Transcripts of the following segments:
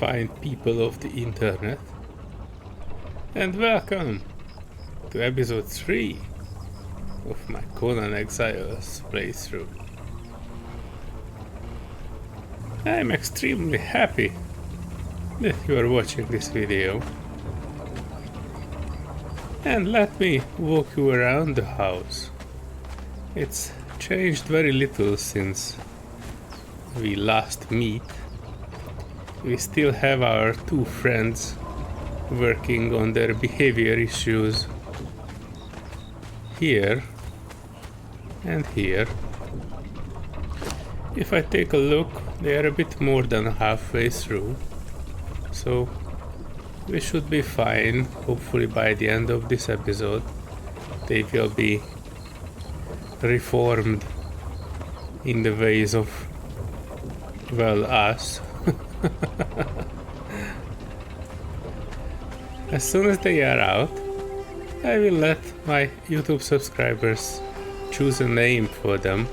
fine people of the internet, and welcome to episode 3 of my Conan Exiles playthrough. I'm extremely happy that you are watching this video, and let me walk you around the house. It's changed very little since we last meet. We still have our two friends working on their behavior issues here and here. If I take a look, they are a bit more than halfway through, so we should be fine. Hopefully by the end of this episode they will be reformed in the ways of, well, us. As soon as they are out, I will let my YouTube subscribers choose a name for them.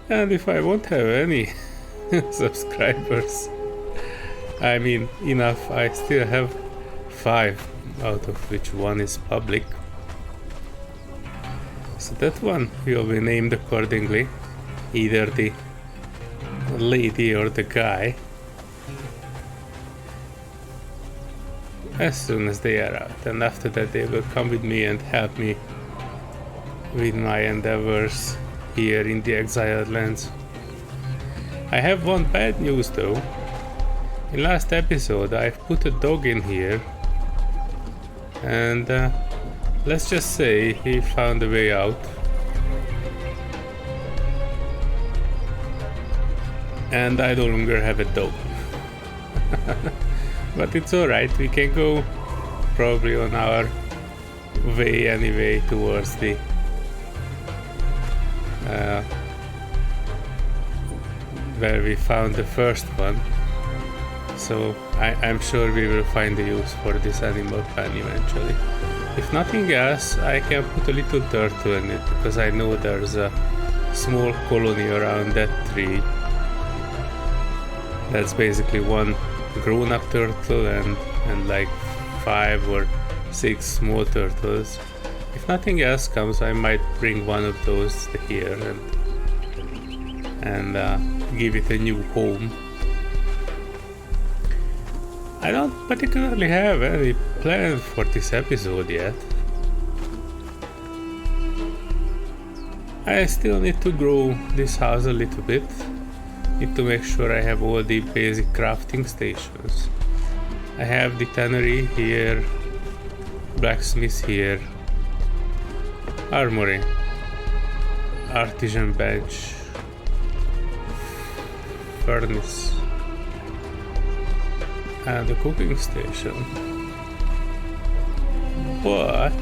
And if I won't have any subscribers, I mean enough, I still have 5, out of which one is public. So that one will be named accordingly, either the lady or the guy, as soon as they are out. And after that they will come with me and help me with my endeavors here in the exiled lands. I have one bad news though. In last episode I've put a dog in here, and let's just say he found a way out. And I no longer have a dog. But it's alright, we can go probably on our way anyway towards the where we found the first one. So I'm sure we will find a use for this animal plan eventually. If nothing else, I can put a little turtle in it, because I know there's a small colony around that tree. That's basically one grown-up turtle and like 5 or 6 small turtles. If nothing else comes, I might bring one of those here and give it a new home. I don't particularly have any plan for this episode yet. I still need to grow this house a little bit. Need to make sure I have all the basic crafting stations. I have the tannery here, blacksmith here, armory, artisan bench, furnace, and a cooking station. But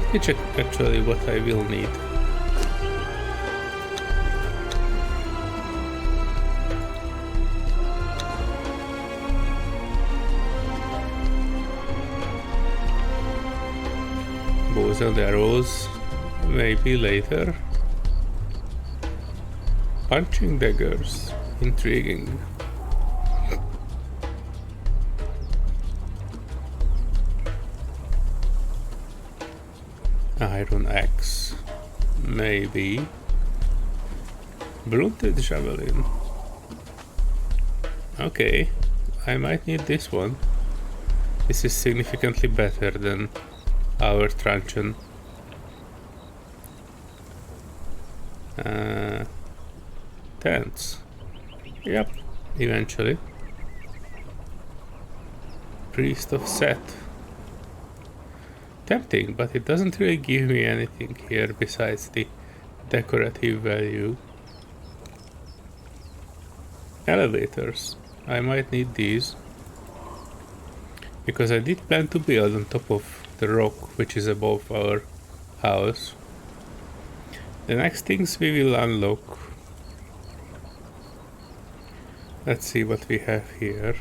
let me check actually what I will need. Bows and arrows, maybe later. Punching daggers, intriguing. Iron axe, maybe. Blunted javelin. Okay, I might need this one. This is significantly better than our truncheon. Tents. Yep, eventually. Priest of Set. Tempting, but it doesn't really give me anything here besides the decorative value. Elevators. I might need these, because I did plan to build on top of the rock which is above our house. The next things we will unlock. Let's see what we have here.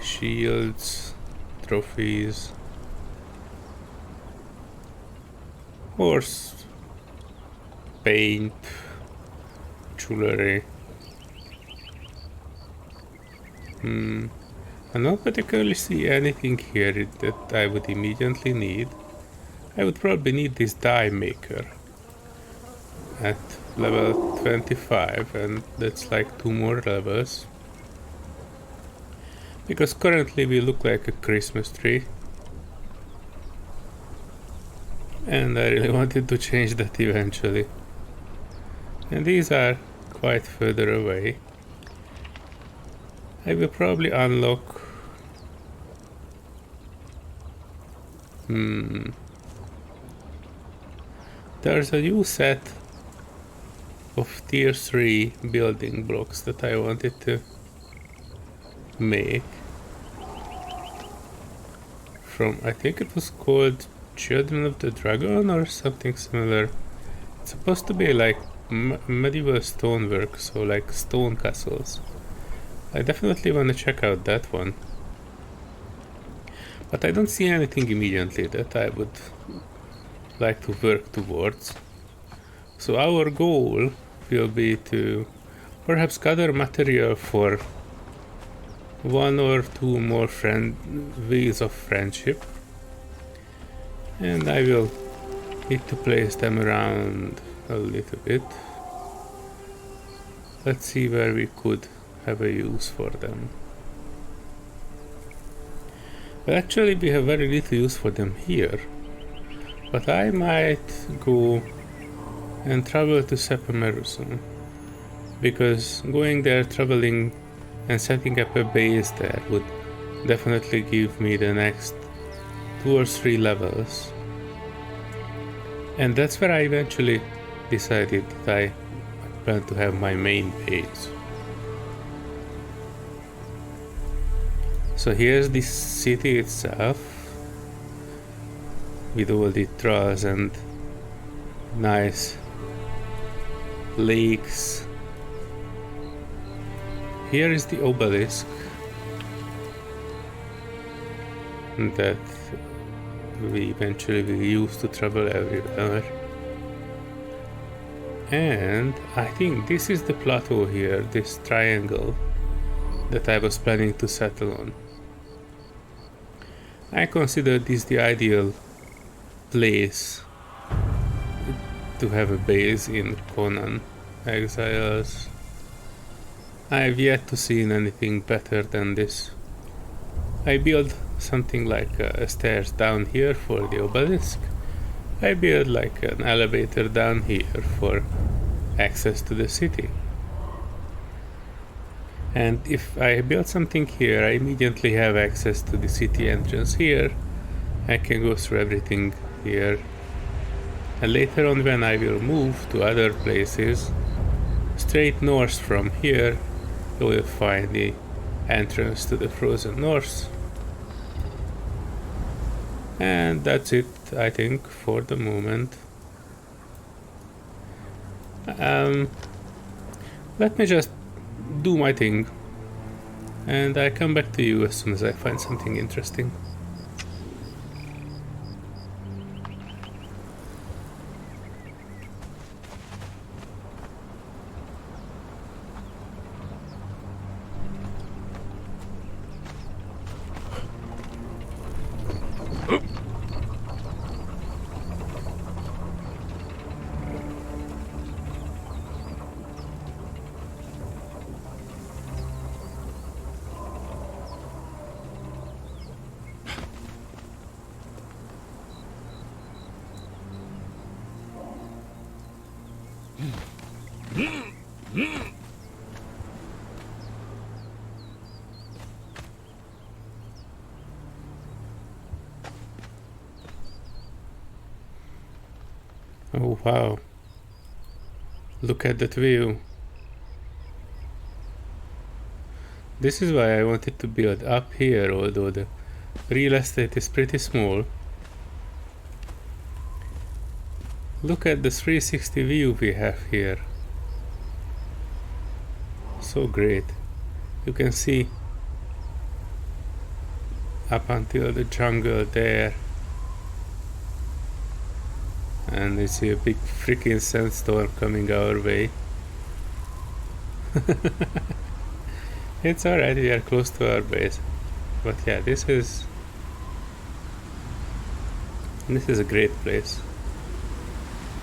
Shields, trophies, Or paint, jewelry. I don't particularly see anything here that I would immediately need. I would probably need this die maker at level 25, and that's like 2 more levels. Because currently we look like a Christmas tree. And I really wanted to change that eventually. And these are quite further away. I will probably unlock... There's a new set of tier 3 building blocks that I wanted to make. From, I think it was called Children of the Dragon or something similar. It's supposed to be like medieval stonework, so like stone castles. I definitely want to check out that one. But I don't see anything immediately that I would like to work towards. So our goal will be to perhaps gather material for 1 or 2 more ways of friendship. And I will need to place them around a little bit. Let's see where we could have a use for them. But actually we have very little use for them here. But I might go and travel to Sepamerusum, because going there, traveling and setting up a base there would definitely give me the next 2 or 3 levels. And that's where I eventually decided that I plan to have my main base. So here's the city itself, with all the trolls and nice lakes. Here is the obelisk that we eventually will use to travel everywhere. And I think this is the plateau here, this triangle that I was planning to settle on. I consider this the ideal place to have a base in Conan Exiles. I've yet to see anything better than this. I built something like stairs down here for the obelisk. I built like an elevator down here for access to the city. And if I build something here, I immediately have access to the city entrance here. I can go through everything here. And later on, when I will move to other places, straight north from here, you will find the entrance to the Frozen North. And that's it, I think, for the moment. Let me just do my thing, and I come back to you as soon as I find something interesting. Oh wow, look at that view. This is why I wanted to build up here, although the real estate is pretty small. Look at the 360 view we have here. So great. You can see up until the jungle there. And we see a big freaking sandstorm coming our way. It's alright, we are close to our base. But yeah, this is a great place.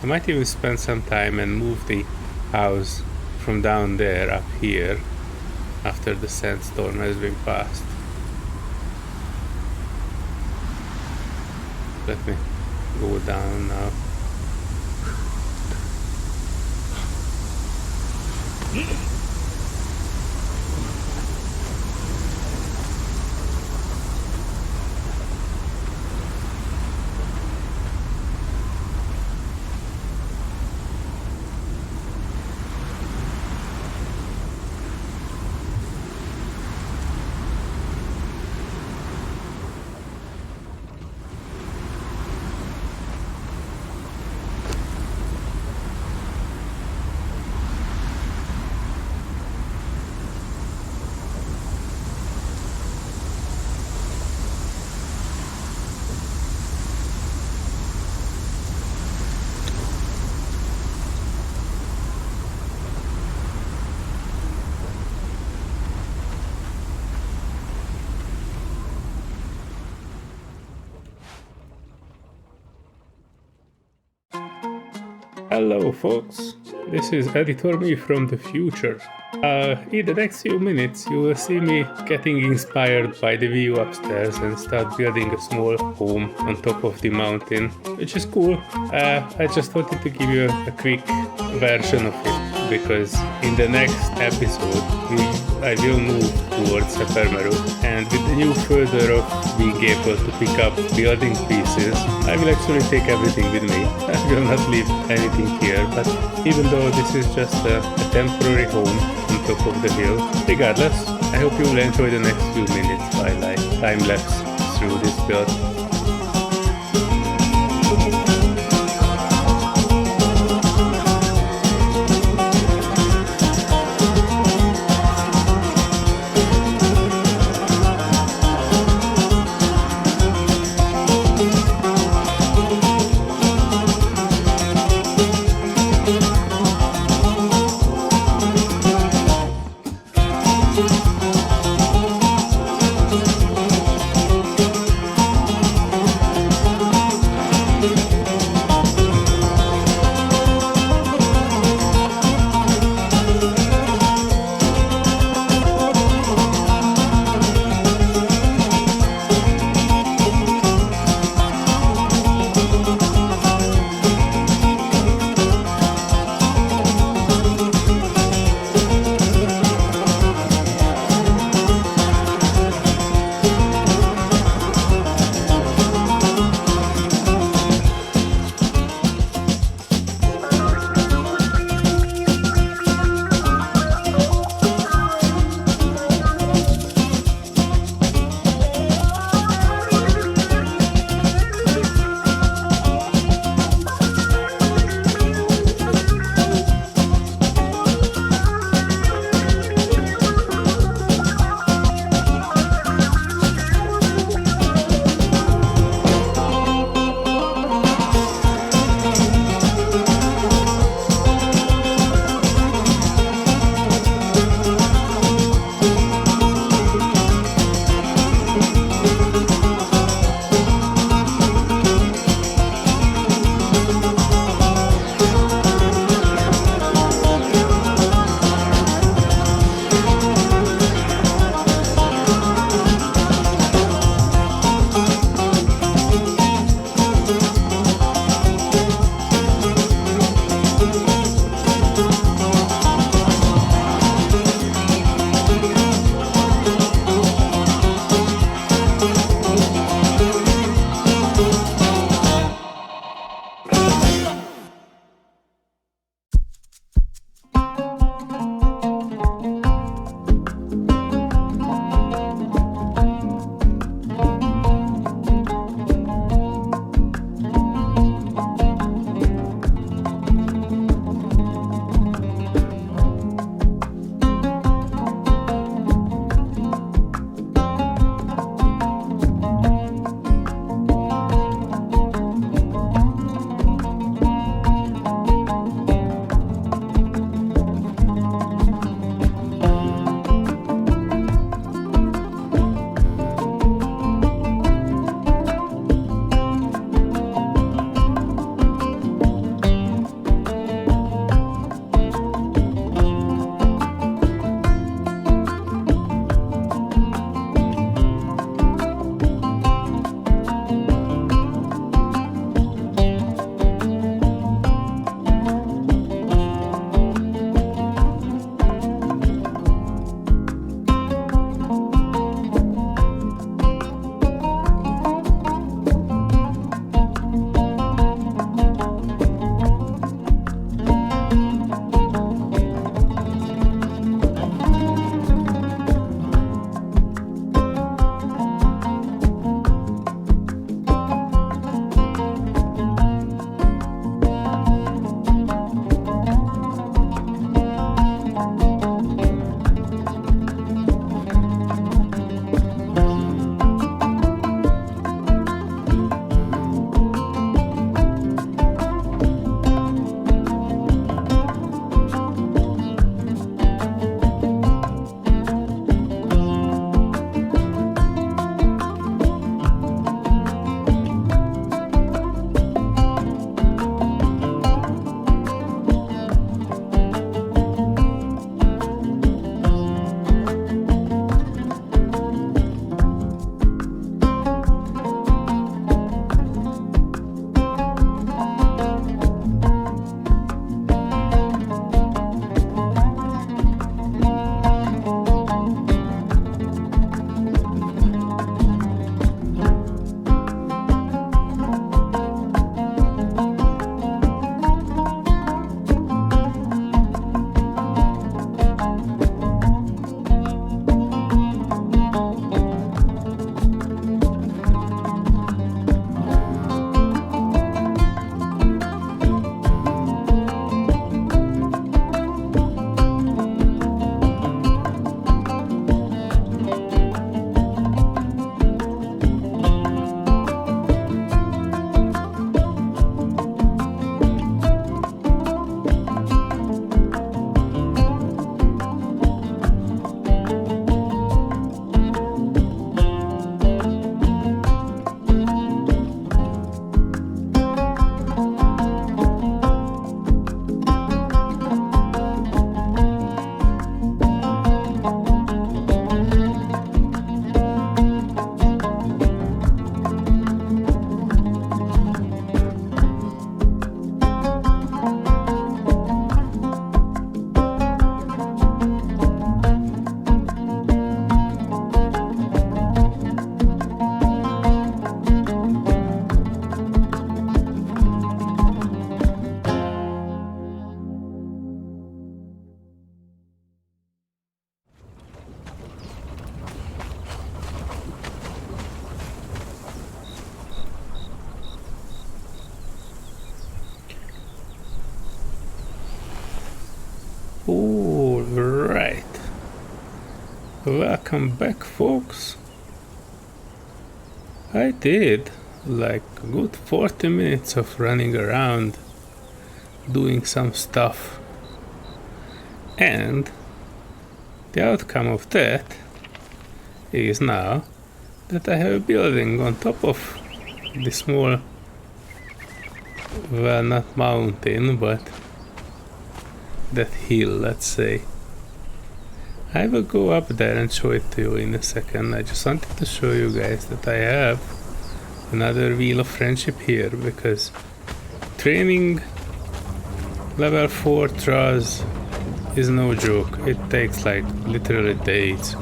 I might even spend some time and move the house from down there up here after the sandstorm has been passed. Let me go down now. Hello folks, this is Editor Me from the future. In the next few minutes you will see me getting inspired by the view upstairs and start building a small home on top of the mountain, which is cool. I just wanted to give you a quick version of it, because in the next episode I will move towards Epermeru, and with the new further of being able to pick up building pieces, I will actually take everything with me. I will not leave anything here, but even though this is just a temporary home on top of the hill, regardless, I hope you will enjoy the next few minutes while I time-lapse through this build. Welcome back, folks. I did like a good 40 minutes of running around doing some stuff, and the outcome of that is now that I have a building on top of the small, well, not mountain, but that hill, let's say. I will go up there and show it to you in a second. I just wanted to show you guys that I have another Wheel of Friendship here, because training level 4 trolls is no joke. It takes like literally days.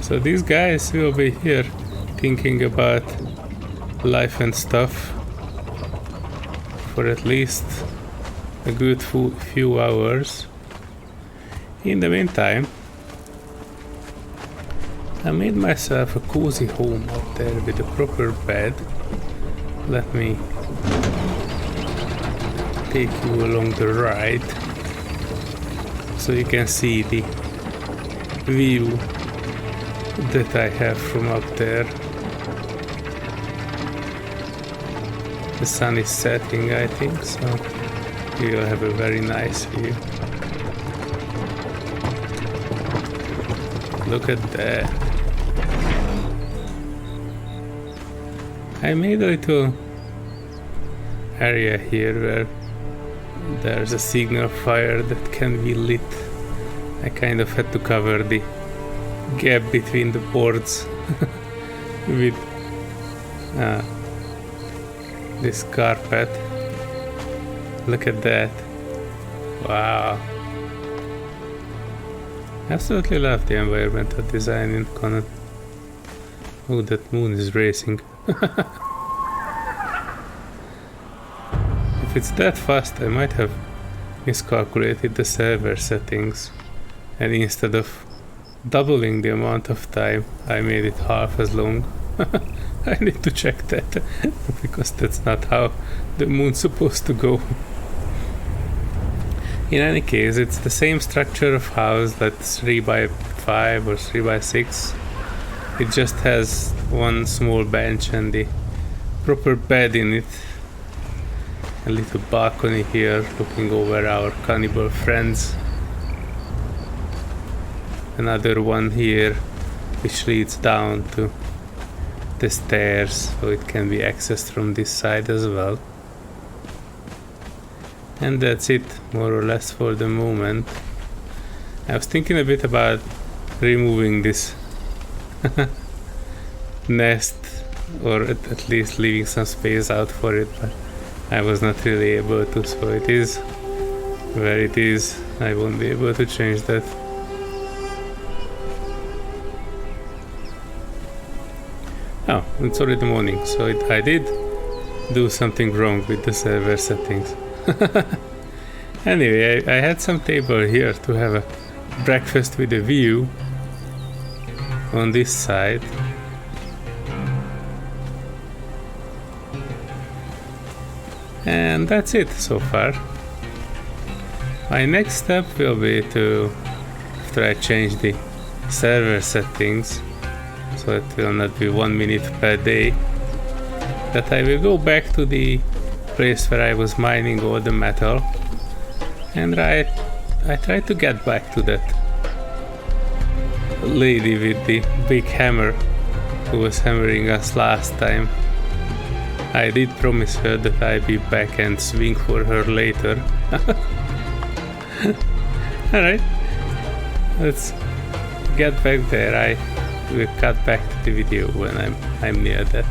So these guys will be here thinking about life and stuff for at least a good few hours. In the meantime, I made myself a cozy home up there with a proper bed. Let me take you along the ride so you can see the view that I have from up there. The sun is setting, I think, so you will have a very nice view. Look at that. I made a little area here where there's a signal fire that can be lit. I kind of had to cover the gap between the boards with this carpet. Look at that. Wow. Absolutely love the environmental design in Conan. Oh, that moon is racing. If it's that fast, I might have miscalculated the server settings, and instead of doubling the amount of time, I made it half as long. I need to check that, because that's not how the moon's supposed to go. In any case, it's the same structure of house, that 3x5 or 3x6. It just has one small bench and the proper bed in it. A little balcony here looking over our cannibal friends. Another one here which leads down to the stairs, so it can be accessed from this side as well. And that's it, more or less, for the moment. I was thinking a bit about removing this nest, or at least leaving some space out for it, but I was not really able to, so it is where it is. I won't be able to change that. Oh, it's already morning, so I did do something wrong with the server settings. Anyway, I had some table here to have a breakfast with a view on this side. And that's it so far. My next step will be to, after I change the server settings, so it will not be 1 minute per day, that I will go back to the place where I was mining all the metal, and I try to get back to that lady with the big hammer who was hammering us last time. I did promise her that I'd be back and swing for her later. Alright, let's get back there. I will cut back to the video when I'm near that.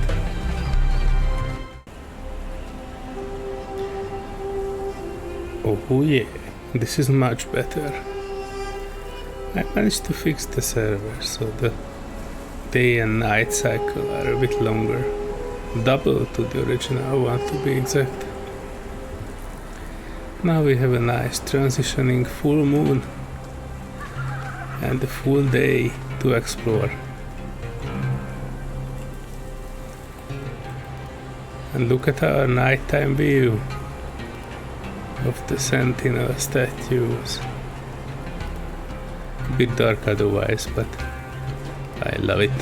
Oh yeah, this is much better. I managed to fix the server so the day and night cycle are a bit longer. Double to the original one, to be exact. Now we have a nice transitioning full moon and a full day to explore. And look at our nighttime view of the sentinel statues. bit dark otherwise, but I love it.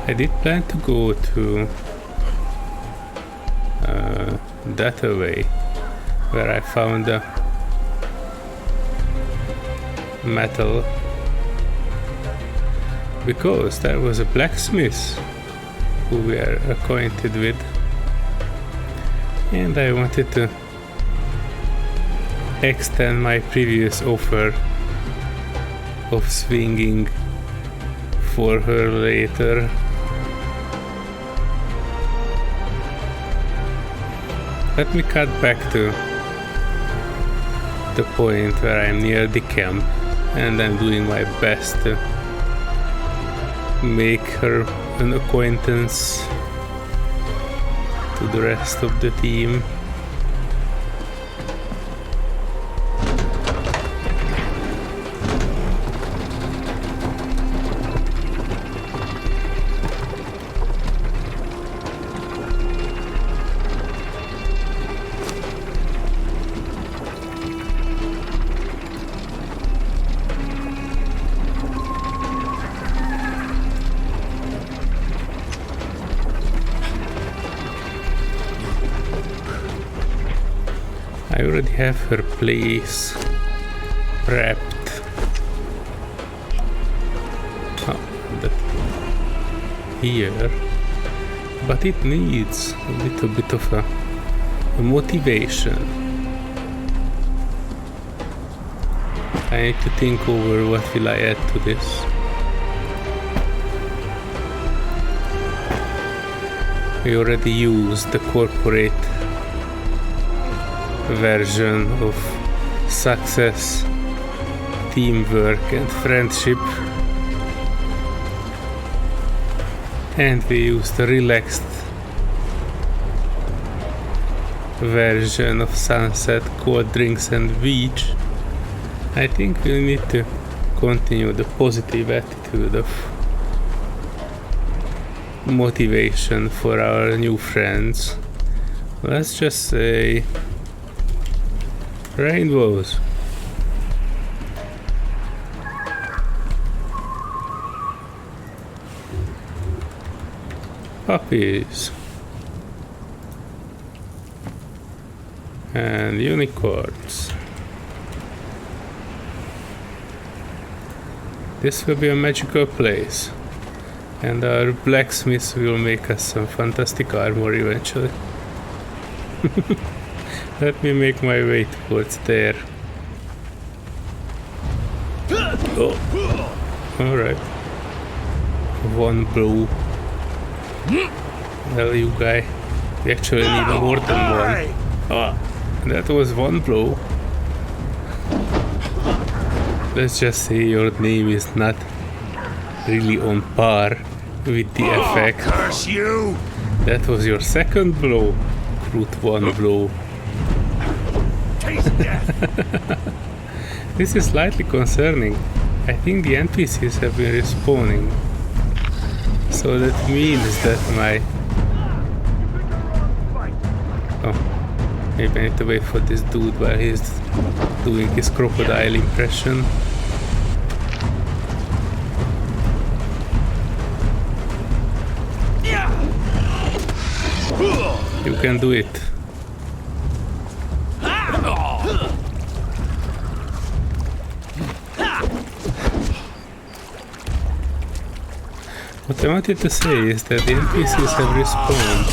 I did plan to go to that way, where I found a metal, because there was a blacksmith who we are acquainted with, and I wanted to extend my previous offer of swinging for her later. Let me cut back to the point where I'm near the camp, and I'm doing my best to make her an acquaintance to the rest of the team. I already have her place prepped. Here, but it needs a little bit of a motivation. I need to think over what will I add to this. We already used the corporate version of success, teamwork and friendship, and we used the relaxed version of sunset, cold drinks and beach. I think we need to continue the positive attitude of motivation for our new friends. Let's just say rainbows. Puppies. And unicorns. This will be a magical place, and our blacksmith will make us some fantastic armor eventually. Let me make my way towards there. Oh, alright. One blow. Well, you guy, we actually need more than one. Ah, that was one blow. Let's just say your name is not really on par with the effect. Curse you! That was your second blow. Crude one blow. Taste death! This is slightly concerning. I think the NPCs have been respawning. So that means that my... Oh, maybe I need to wait for this dude while he's doing his crocodile impression. You can do it. What I wanted to say is that the NPCs have respawned.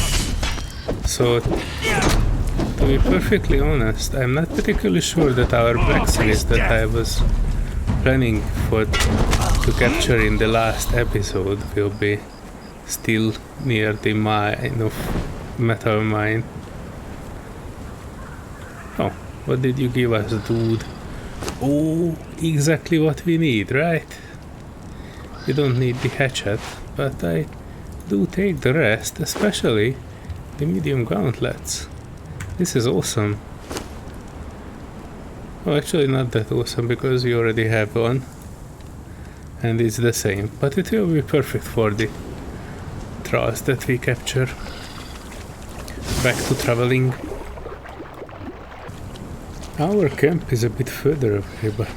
So, to be perfectly honest, I'm not particularly sure that our blacksmith that I was planning to capture in the last episode will be still near the mine of metal mine. Oh, what did you give us, dude? Oh, exactly what we need, right? We don't need the hatchet, but I do take the rest, especially the medium gauntlets. This is awesome. Oh, actually not that awesome, because we already have one. And it's the same, but it will be perfect for the trolls that we capture. Back to traveling. Our camp is a bit further away, but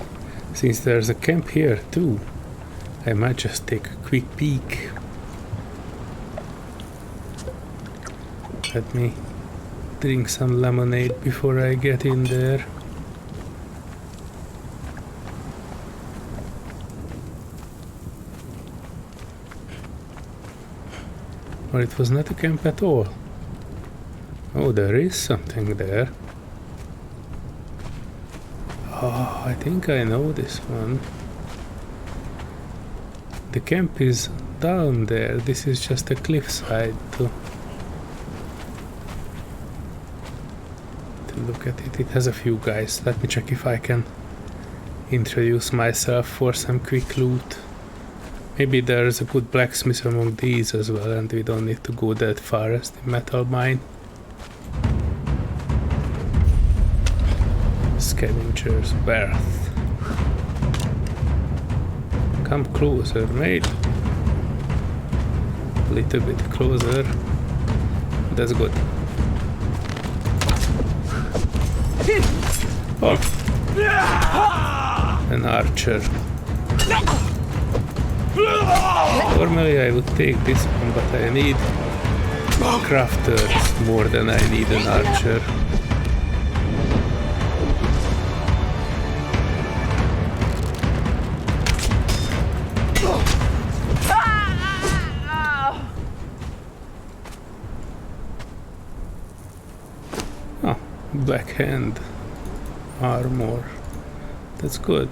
Since there's a camp here too, I might just take a quick peek. Let me drink some lemonade before I get in there. Or it was not a camp at all. Oh, there is something there. Oh, I think I know this one. The camp is down there. This is just a cliffside to look at it. It has a few guys. Let me check if I can introduce myself for some quick loot. Maybe there's a good blacksmith among these as well, and we don't need to go that far as the metal mine. Scavenger's Berth. Come closer, mate. A little bit closer. That's good. Oh. An archer. Normally I would take this one, but I need crafters more than I need an archer. Oh, black hand armor. That's good.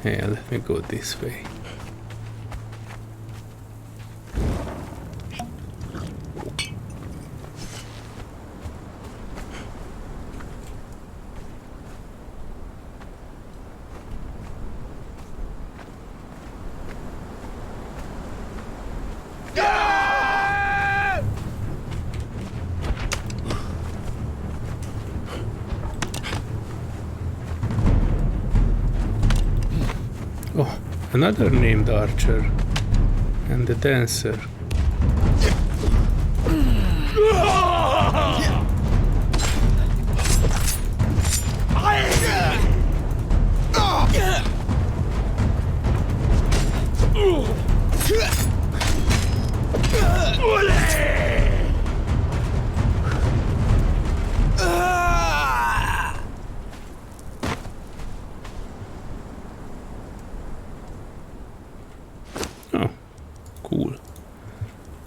Yeah, let me go this way. Oh, another named archer and the dancer.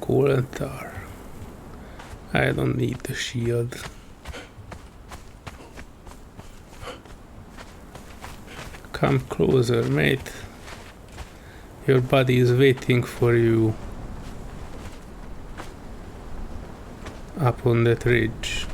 Coal and tar. I don't need the shield. Come closer, mate. Your body is waiting for you up on that ridge.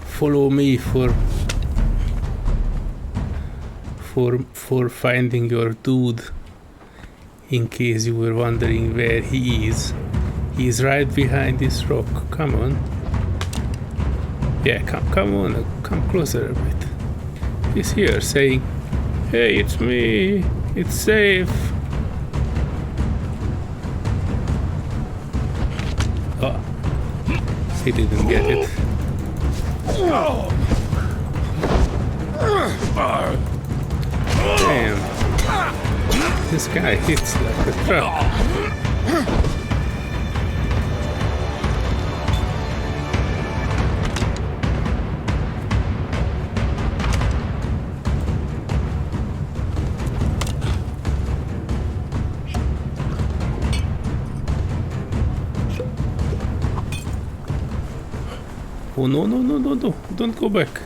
Follow me for finding your dude, in case you were wondering where he is. He's right behind this rock. Come on. Yeah, come on, come closer a bit. He's here saying, "Hey, it's me. It's safe." Oh, he didn't get it. Damn. This guy hits like a truck. Oh no, don't go back.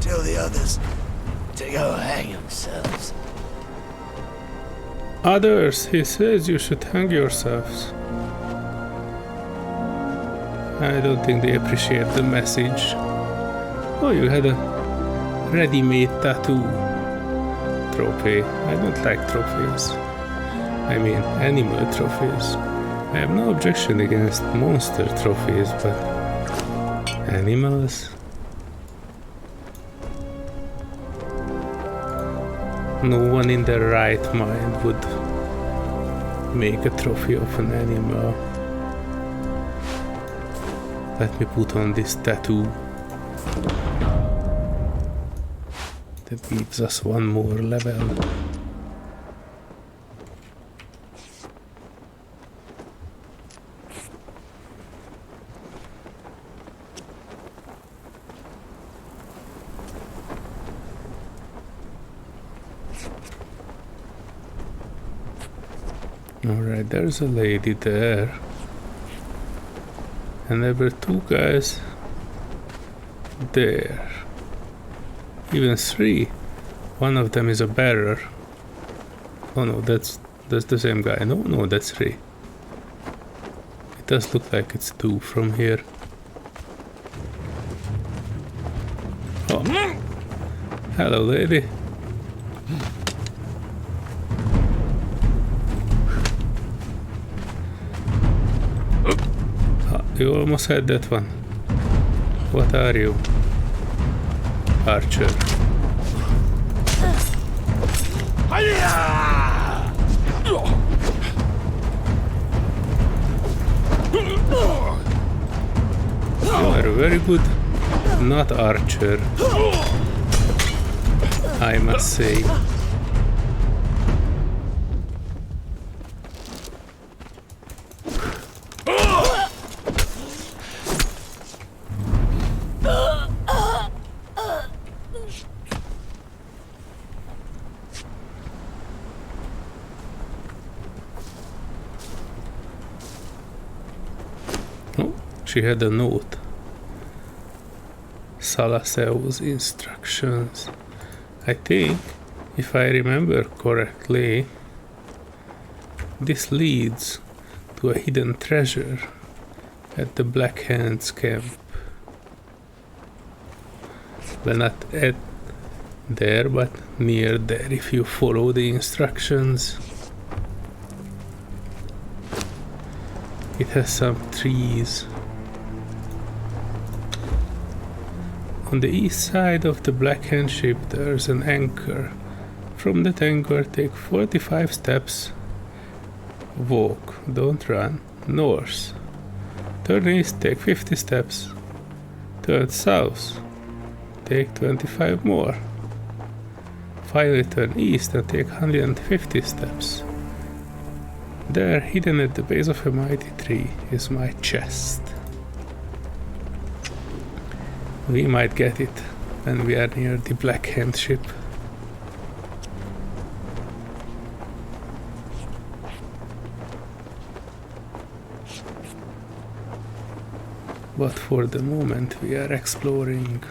Tell the others to go hang themselves. Others, he says you should hang yourselves. I don't think they appreciate the message. Oh, you had a ready-made tattoo trophy. I don't like trophies. I mean, animal trophies. I have no objection against monster trophies, but animals? No one in their right mind would make a trophy of an animal. Let me put on this tattoo. That gives us one more level. Alright, there's a lady there. And there were two guys there. Even three. One of them is a bearer. Oh no, that's the same guy. No, that's three. It does look like it's two from here. Oh. Hello, lady. You almost had that one. What are you? Archer. You are very good, not archer, I must say. She had a note. Salaseo's instructions. I think, if I remember correctly, this leads to a hidden treasure at the Black Hands camp. Well, not at there, but near there if you follow the instructions. It has some trees. On the east side of the Black Hand ship there's an anchor. From that anchor take 45 steps. Walk, don't run, north. Turn east, take 50 steps. Turn south, take 25 more. Finally turn east and take 150 steps. There, hidden at the base of a mighty tree, is my chest. We might get it when we are near the Black Hand ship. But for the moment we are exploring.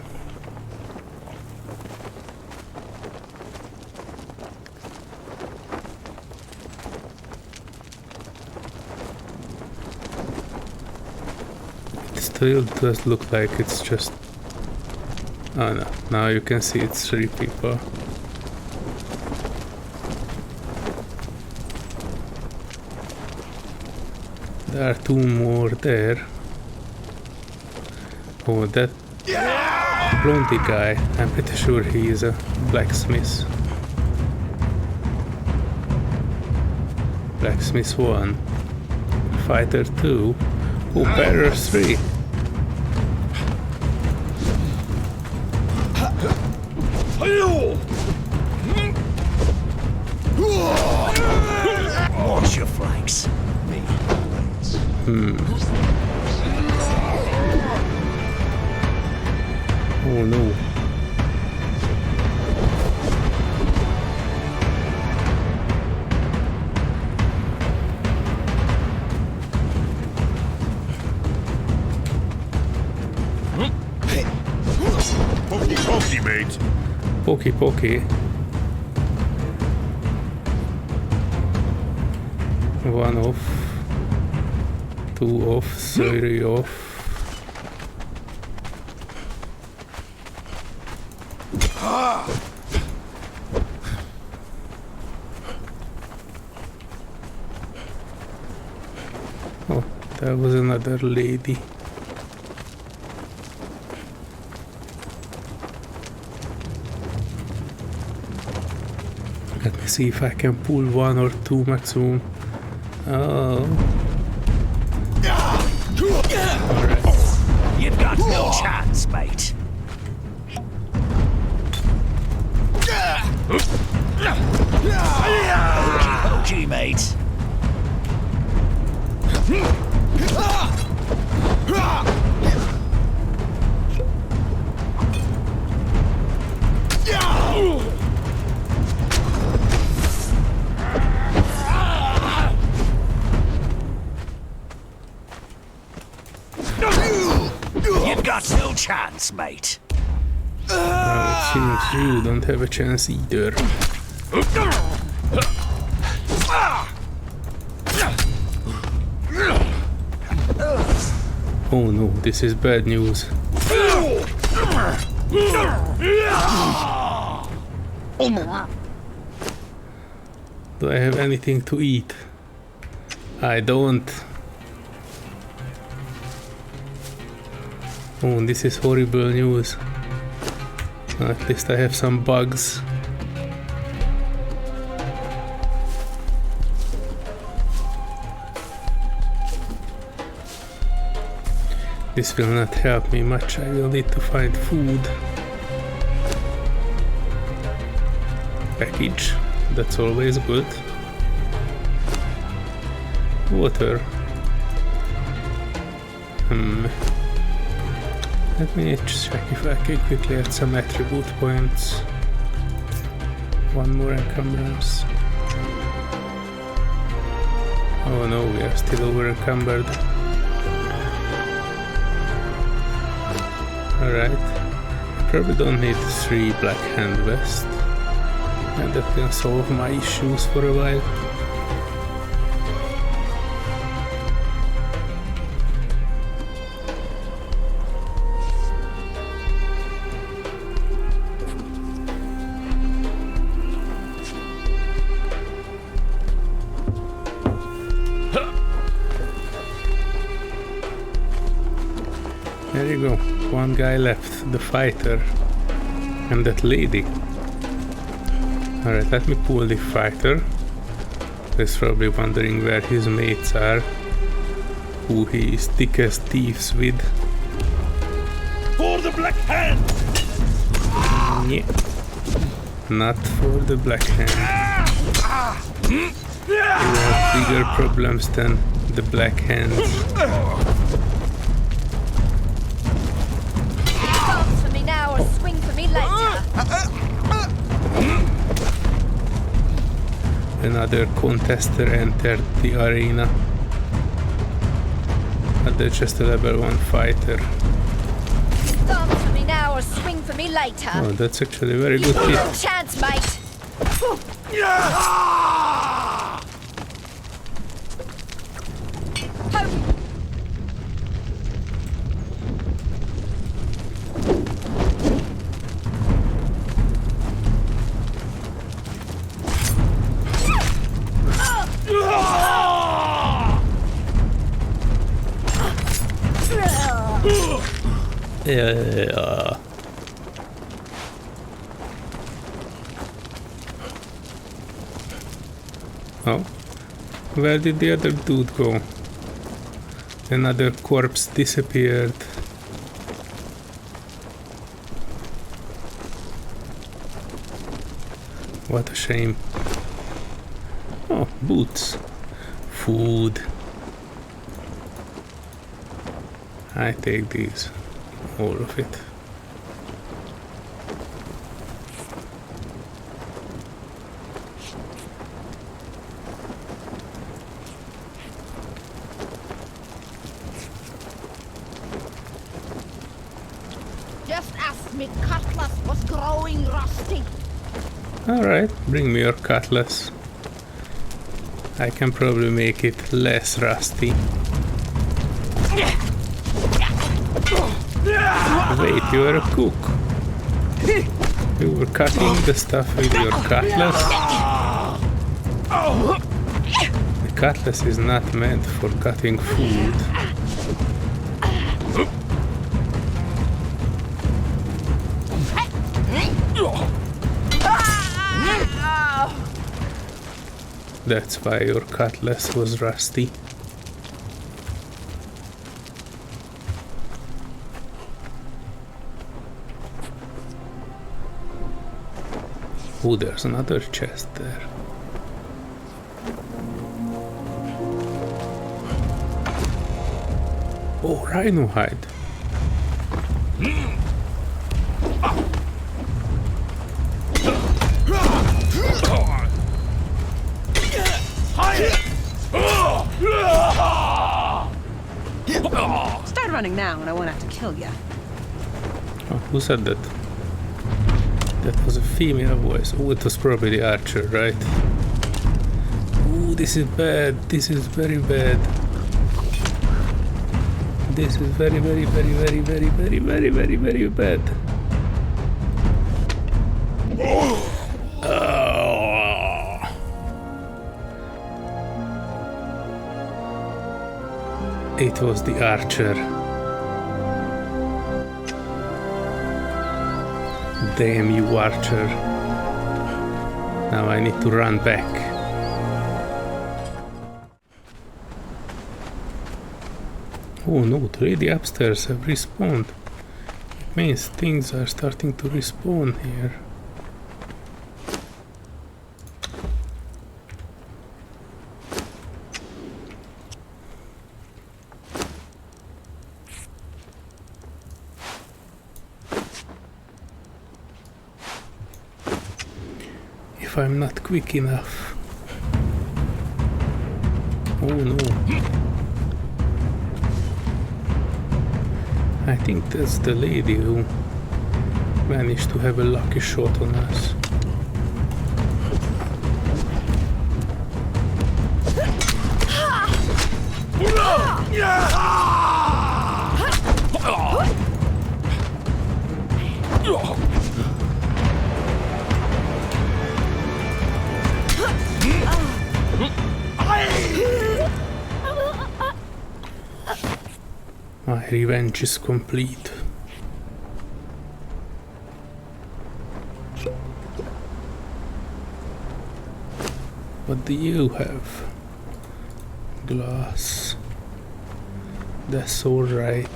It still does look like it's just... Oh no, now you can see it's 3 people. There are 2 more there. Oh, that blondie guy, I'm pretty sure he is a blacksmith. Blacksmith 1. Fighter 2. Oh, bearer 3. Watch your flanks. Oh no. Pokey pokey. One off. Two off. Three off. Oh, there was another lady. Let me see if I can pull one or two maximum. Oh. Alright. You've got no chance, mate. Okey pokey, mate. You've got no chance, mate. It seems you don't have a chance either. Oh no, this is bad news. Do I have anything to eat? I don't. Oh, this is horrible news. At least I have some bugs. This will not help me much. I will need to find food. Package. That's always good. Water. Let me check if I can quickly add some attribute points. One more encumbrance. Oh no, we are still over encumbered. Alright. I probably don't need 3 black hand vests. And that can solve my issues for a while. There you go. One guy left, the fighter, and that lady. Alright, let me pull the fighter. He's probably wondering where his mates are, who he is thick as thieves with. For the Black Hand! Yeah. Not for the Black Hand. You have bigger problems than the Black Hands. Dance for me now or swing for me later. Another contester entered the arena. But they're just a level 1 fighter. Dance for me now or swing for me later. Oh, that's actually a very good No hit. chance, mate. Yeah. Oh, where did the other dude go? Another corpse disappeared. What a shame. Oh, boots. Food. I take these. All of it. Just ask me cutlass was growing rusty. Alright, bring me your cutlass. I can probably make it less rusty. Wait, you are a cook. You were cutting the stuff with your cutlass? The cutlass is not meant for cutting food. That's why your cutlass was rusty. Oh, there's another chest there. Oh, rhino hide. Start running now and I won't have to kill you. Oh, who said that? That was a female voice. Oh, it was probably the archer, right? Oh, this is bad. This is very bad. This is very, very, very, very, very, very, very, very, very bad. Oh. It was the archer. Damn you, archer. Now I need to run back. Oh no, 3D upstairs have respawned. It means things are starting to respawn here. If I'm not quick enough. Oh no. I think that's the lady who managed to have a lucky shot on us. My revenge is complete. What do you have? Glass. That's alright.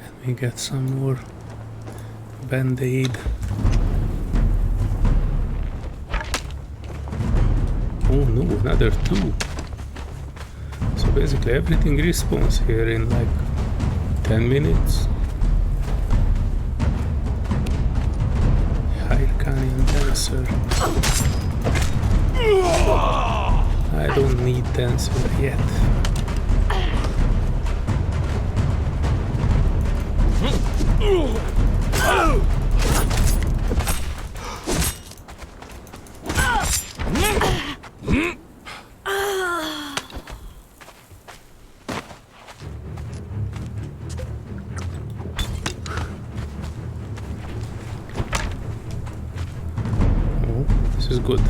Let me get some more band-aid. Oh no, another two. So basically everything respawns here in like 10 minutes. Hyrcanian dancer. I don't need dancer yet. This is good.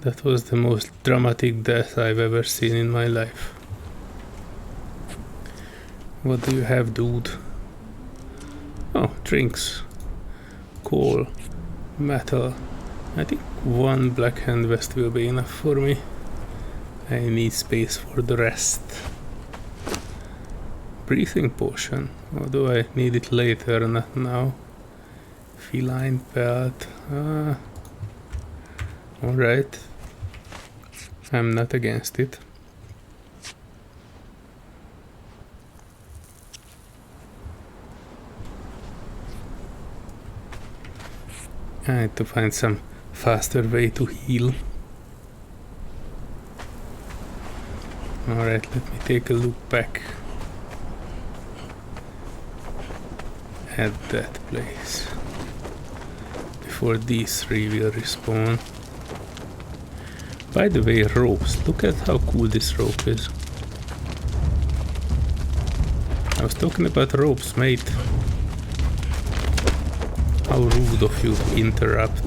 That was the most dramatic death I've ever seen in my life. What do you have, dude? Oh, drinks. Coal. Metal. I think one black hand vest will be enough for me. I need space for the rest. Breathing potion. Or do I need it later? Not now. feline pelt. Alright. I'm not against it. I need to find some faster way to heal. Alright, let me take a look back at that place before these three will respawn. By the way, ropes. Look at how cool this rope is. I was talking about ropes, mate. How rude of you to interrupt.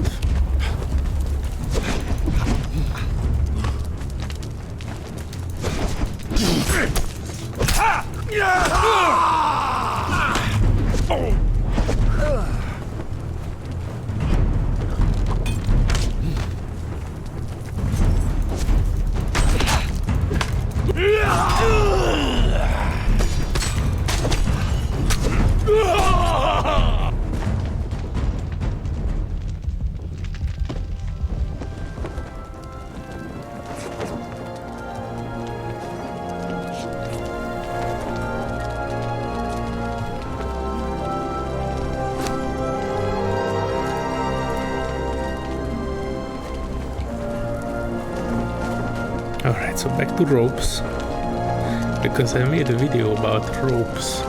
Alright, so back to ropes, because I made a video about ropes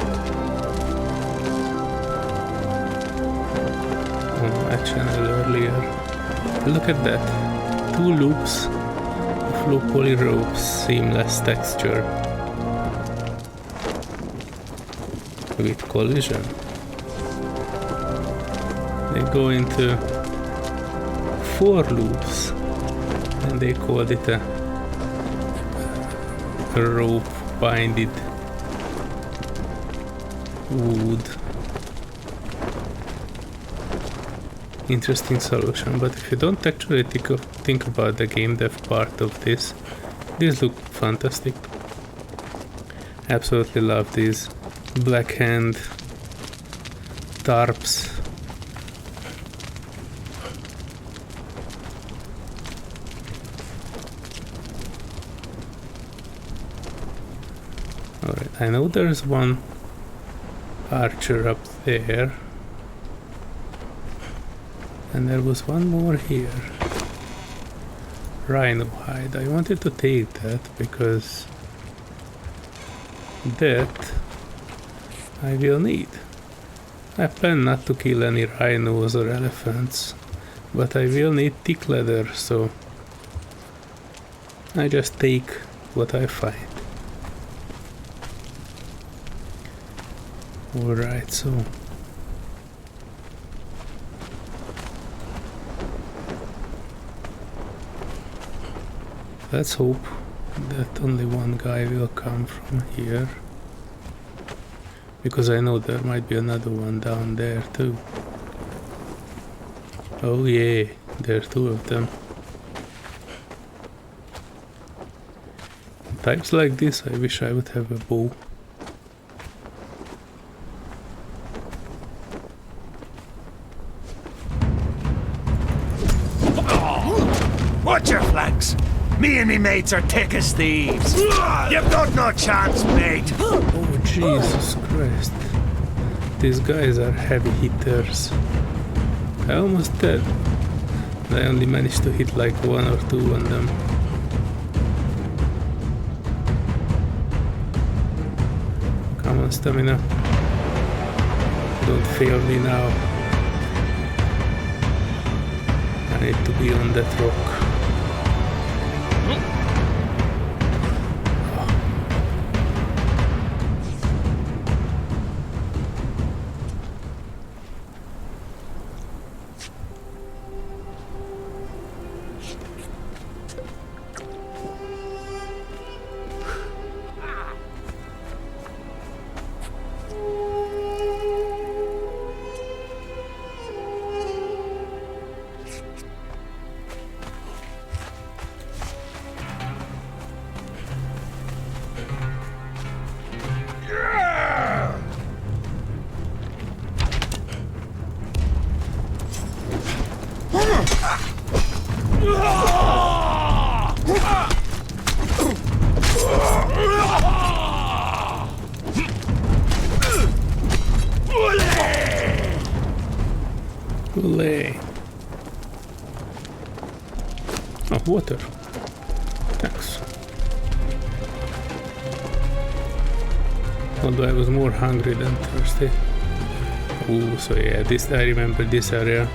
on my channel earlier. Look at that, 2 loops of low poly ropes, seamless texture with collision. They go into 4 loops and they called it a rope binded wood. Interesting solution, but if you don't actually think about the game dev part of this, these look fantastic. Absolutely love these black hand tarps. Alright, I know there's one archer up there, and there was one more here. Rhino hide. I wanted to take that because that I will need. I plan not to kill any rhinos or elephants, but I will need thick leather, so I just take what I find. Alright, so let's hope that only one guy will come from here, because I know there might be another one down there too. Oh yeah, there are 2 of them. Times like this I wish I would have a bow. Watch your flanks. Me and me mates are thick as thieves. You've got no chance, mate. Oh Jesus Christ. These guys are heavy hitters. I almost dead. I only managed to hit like 1 or 2 on them. Come on, stamina. Don't fail me now. I need to be on that rock. Oh, water. Thanks. Although I was more hungry than thirsty. Ooh, so yeah, this I remember this area.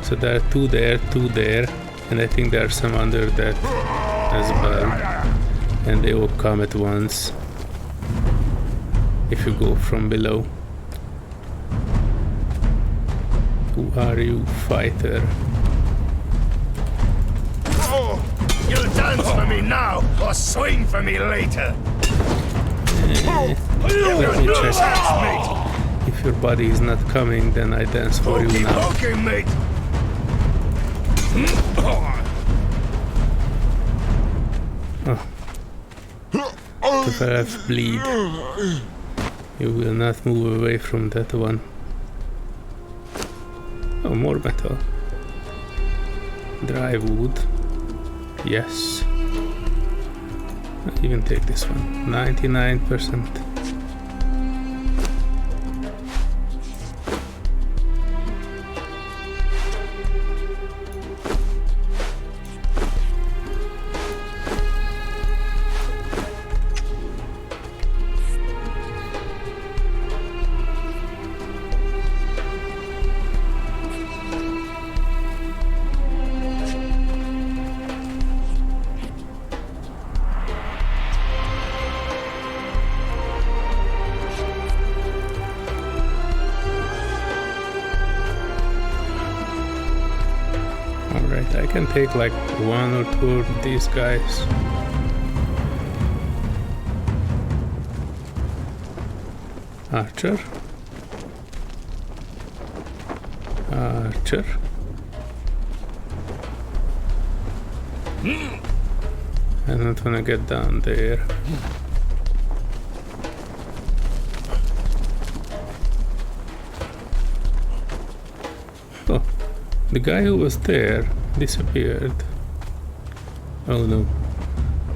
So there are two there, and I think there are some under that as well. And they all come at once if you go from below. Who are you, fighter? Oh, you'll dance for me now or swing for me later. Let me check. If your body is not coming, then I dance for you now. Okay, mate. Oh. To perhaps bleed. You will not move away from that one. Oh, more metal. Dry wood. Yes. I'll even take this one. 99%. Alright, I can take like one or two of these guys. Archer. Archer. I'm not gonna get down there. Oh, the guy who was there disappeared. Oh no,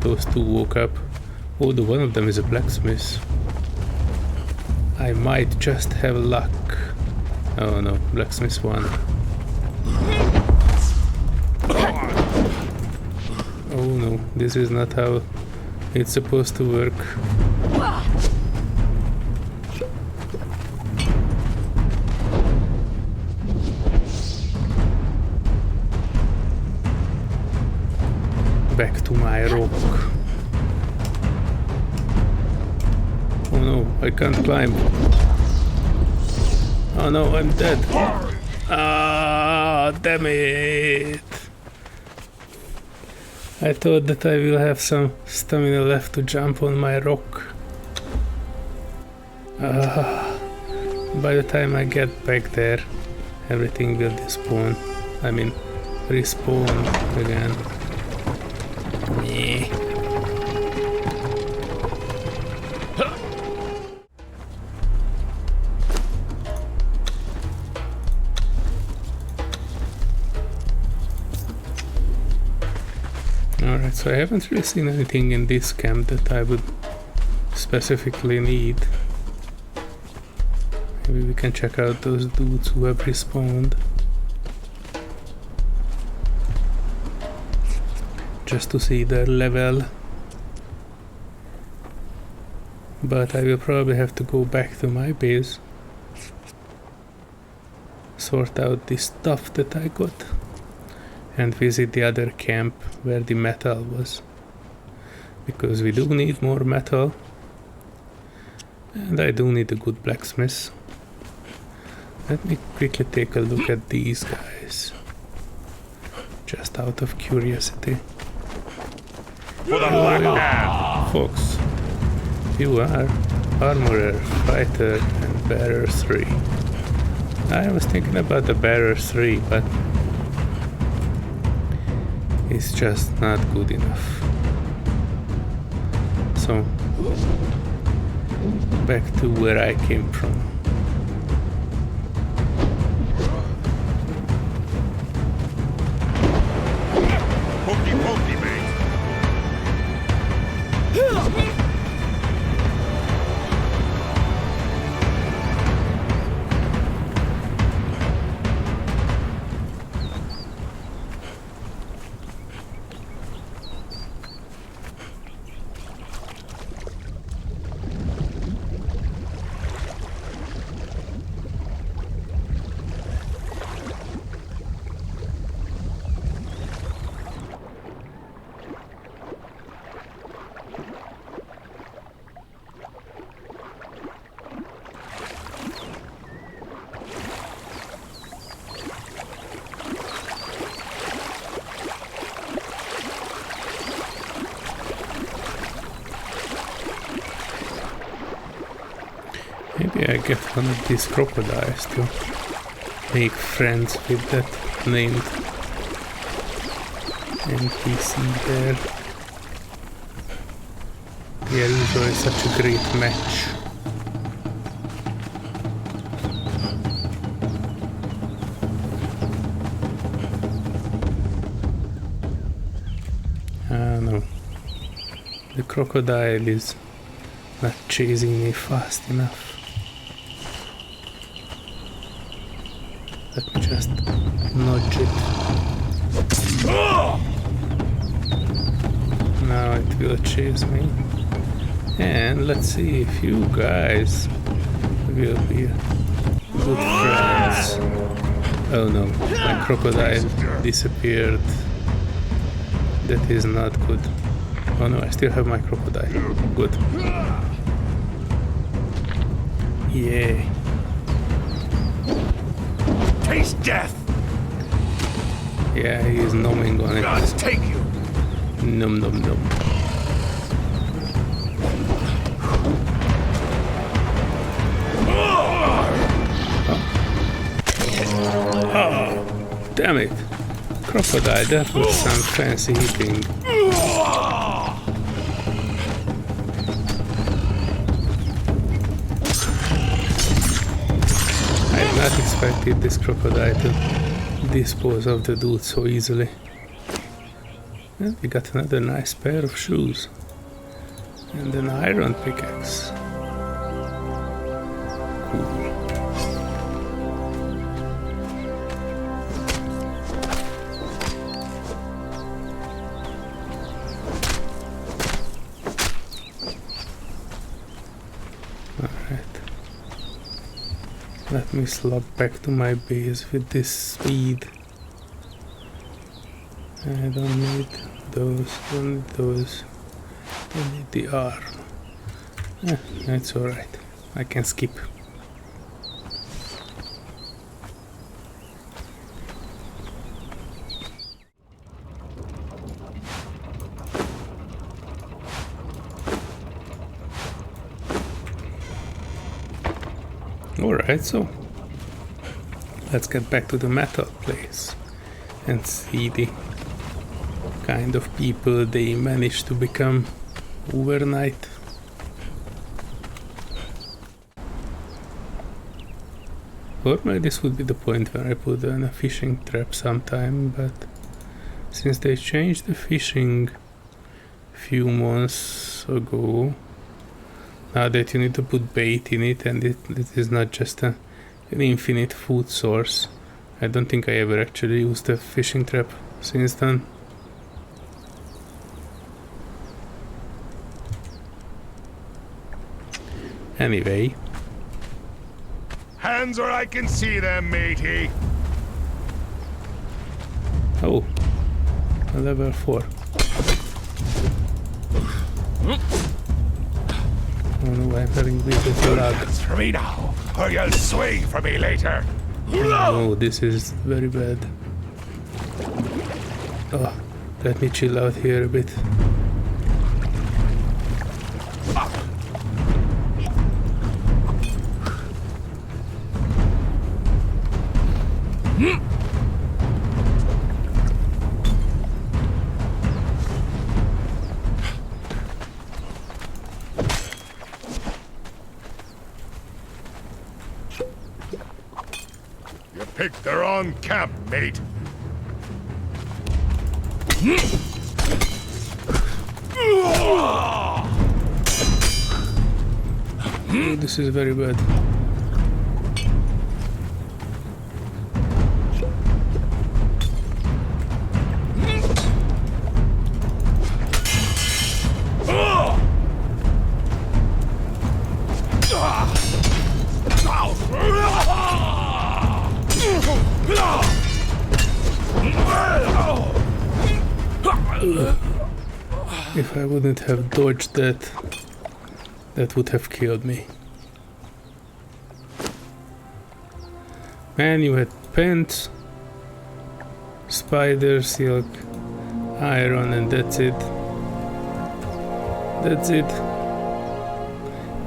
those two woke up. Oh, the one of them is a blacksmith. I might just have luck. Oh no, blacksmith won. Oh no, this is not how it's supposed to work. Back to my rock. Oh no, I can't climb. Oh no, I'm dead. Ah, damn it. I thought that I will have some stamina left to jump on my rock. By the time I get back there, everything will despawn. I mean, respawn again. Yeah. Alright, so I haven't really seen anything in this camp that I would specifically need. Maybe we can check out those dudes who have respawned. Just to see their level. But I will probably have to go back to my base. Sort out the stuff that I got. And visit the other camp where the metal was. Because we do need more metal. And I do need a good blacksmith. Let me quickly take a look at these guys. Just out of curiosity. Fox. You are Armorer, Fighter, and Bearer 3. I was thinking about the Bearer 3, but it's just not good enough. So, back to where I came from. Pokey pokey, mate. Maybe I get one of these crocodiles to make friends with that named NPC there. They are usually such a great match. No. The crocodile is not chasing me fast enough. Let me just nudge it. Now it will chase me. And let's see if you guys will be good friends. Oh no, my crocodile disappeared. That is not good. Oh no, I still have my crocodile. Good. Yeah. Taste death! Yeah, he is numbing on it. Gods take you! Num num num. Oh, damn it. Crocodile, that was some fancy hitting. I had not expected this crocodile to dispose of the dude so easily. And we got another nice pair of shoes. And an iron pickaxe. Cool. Let me slog back to my base with this speed. I don't need those, don't need those, don't need the arm. That's alright, I can skip. Alright, so let's get back to the metal place and see the kind of people they managed to become overnight. Normally this would be the point where I put in a fishing trap sometime, but since they changed the fishing a few months ago, now that you need to put bait in it and it is not just an infinite food source. I don't think I ever actually used a fishing trap since then. Anyway. Hands or I can see them, matey. Oh, a level 4. Oh no, I'm having a bit of lag. It's for me now, or you'll swing for me later. Oh, this is very bad. Oh, let me chill out here a bit. Picked the wrong camp, mate. Oh, this is very bad. If I wouldn't have dodged that, that would have killed me. Man, you had pants, spider silk, iron, and that's it. That's it.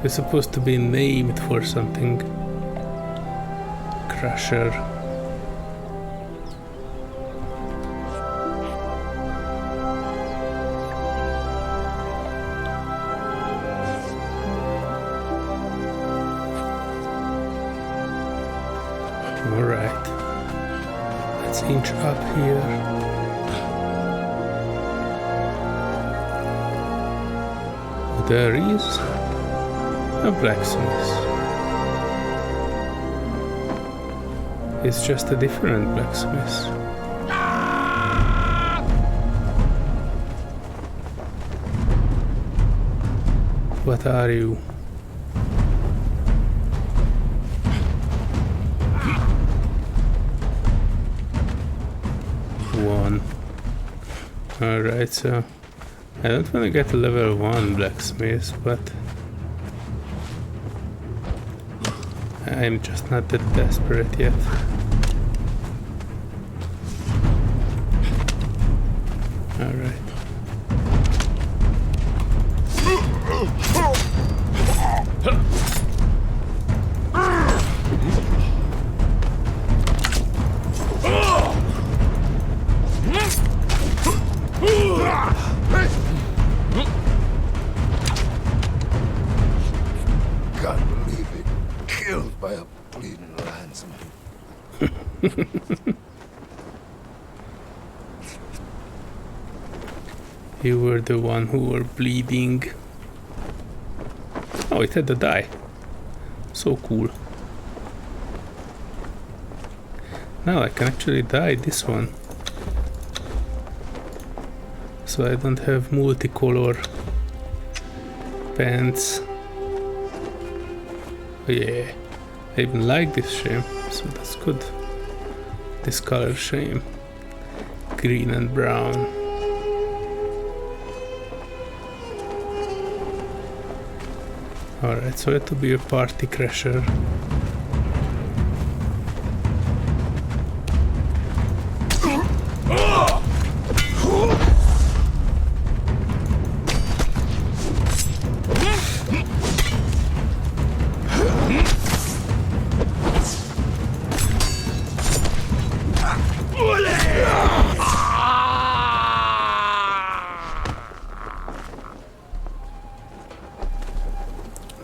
It's supposed to be named for something. Crusher. Alright. Let's inch up here. There is a blacksmith. It's just a different blacksmith. What are you? One. Alright, so I don't want to get a level 1 blacksmith, but I'm just not that desperate yet. Alright. Can't believe it. Killed by a bleeding landsman. You were the one who were bleeding. Oh, it had to die. So cool. Now I can actually dye this one. So I don't have multicolor pants. Oh, yeah, I even like this shame, so that's good. This color shame. Green and brown. Alright, so it to be a party crasher.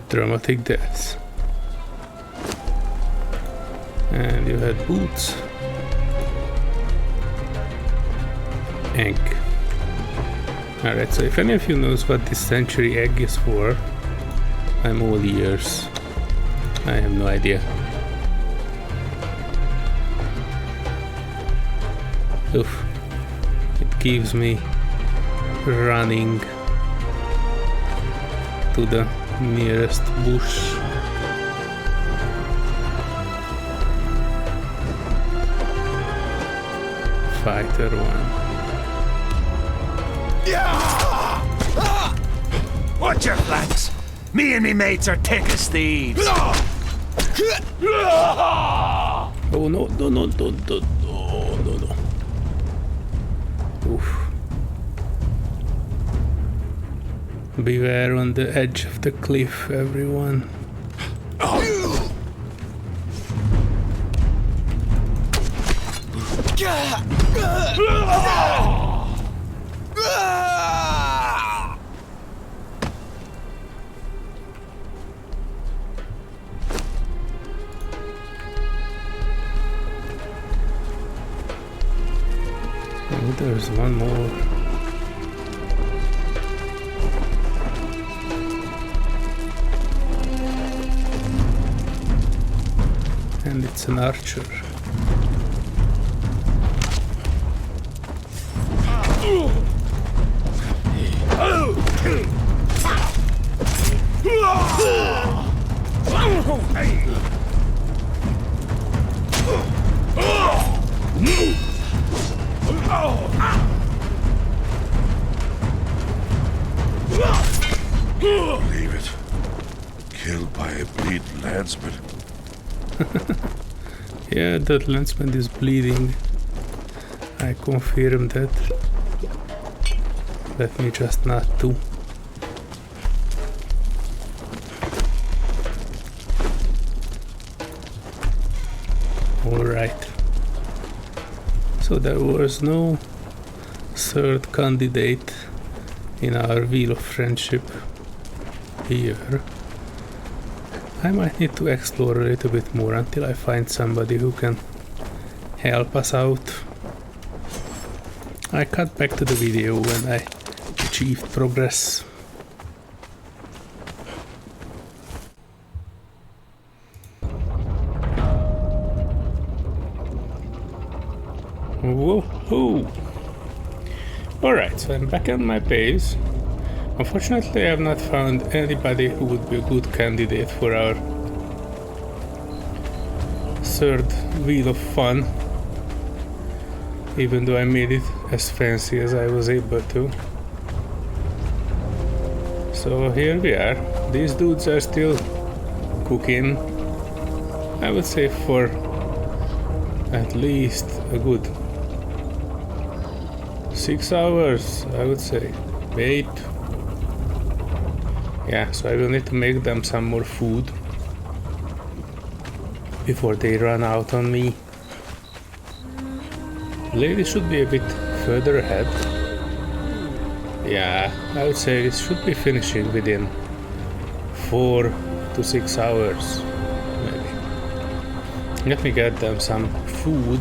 Dramatic deaths. And you had boots. Egg. Alright, so if any of you knows what this century egg is for, I'm all ears. I have no idea. Oof. It gives me running to the nearest bush. Fighter 1. Watch your flanks. Me and me mates are thick as thieves. Oh no, no, no, no, no, no, no, no. Oof. Beware on the edge of the cliff, everyone. Oh, there's one more. And it's an archer. Believe it. Killed by a bleeding landsman. Yeah, that landsman is bleeding. I confirm that. Let me just not do. So there was no third candidate in our wheel of friendship here. I might need to explore a little bit more until I find somebody who can help us out. I cut back to the video when I achieved progress. Woohoo! Alright, so I'm back on my base. Unfortunately, I have not found anybody who would be a good candidate for our third wheel of fun, even though I made it as fancy as I was able to. So here we are. These dudes are still cooking. I would say for at least a good 6 hours, I would say. 8. Yeah, so I will need to make them some more food before they run out on me. Lady should be a bit further ahead. Yeah, I would say it should be finishing within 4 to 6 hours, maybe. Let me get them some food.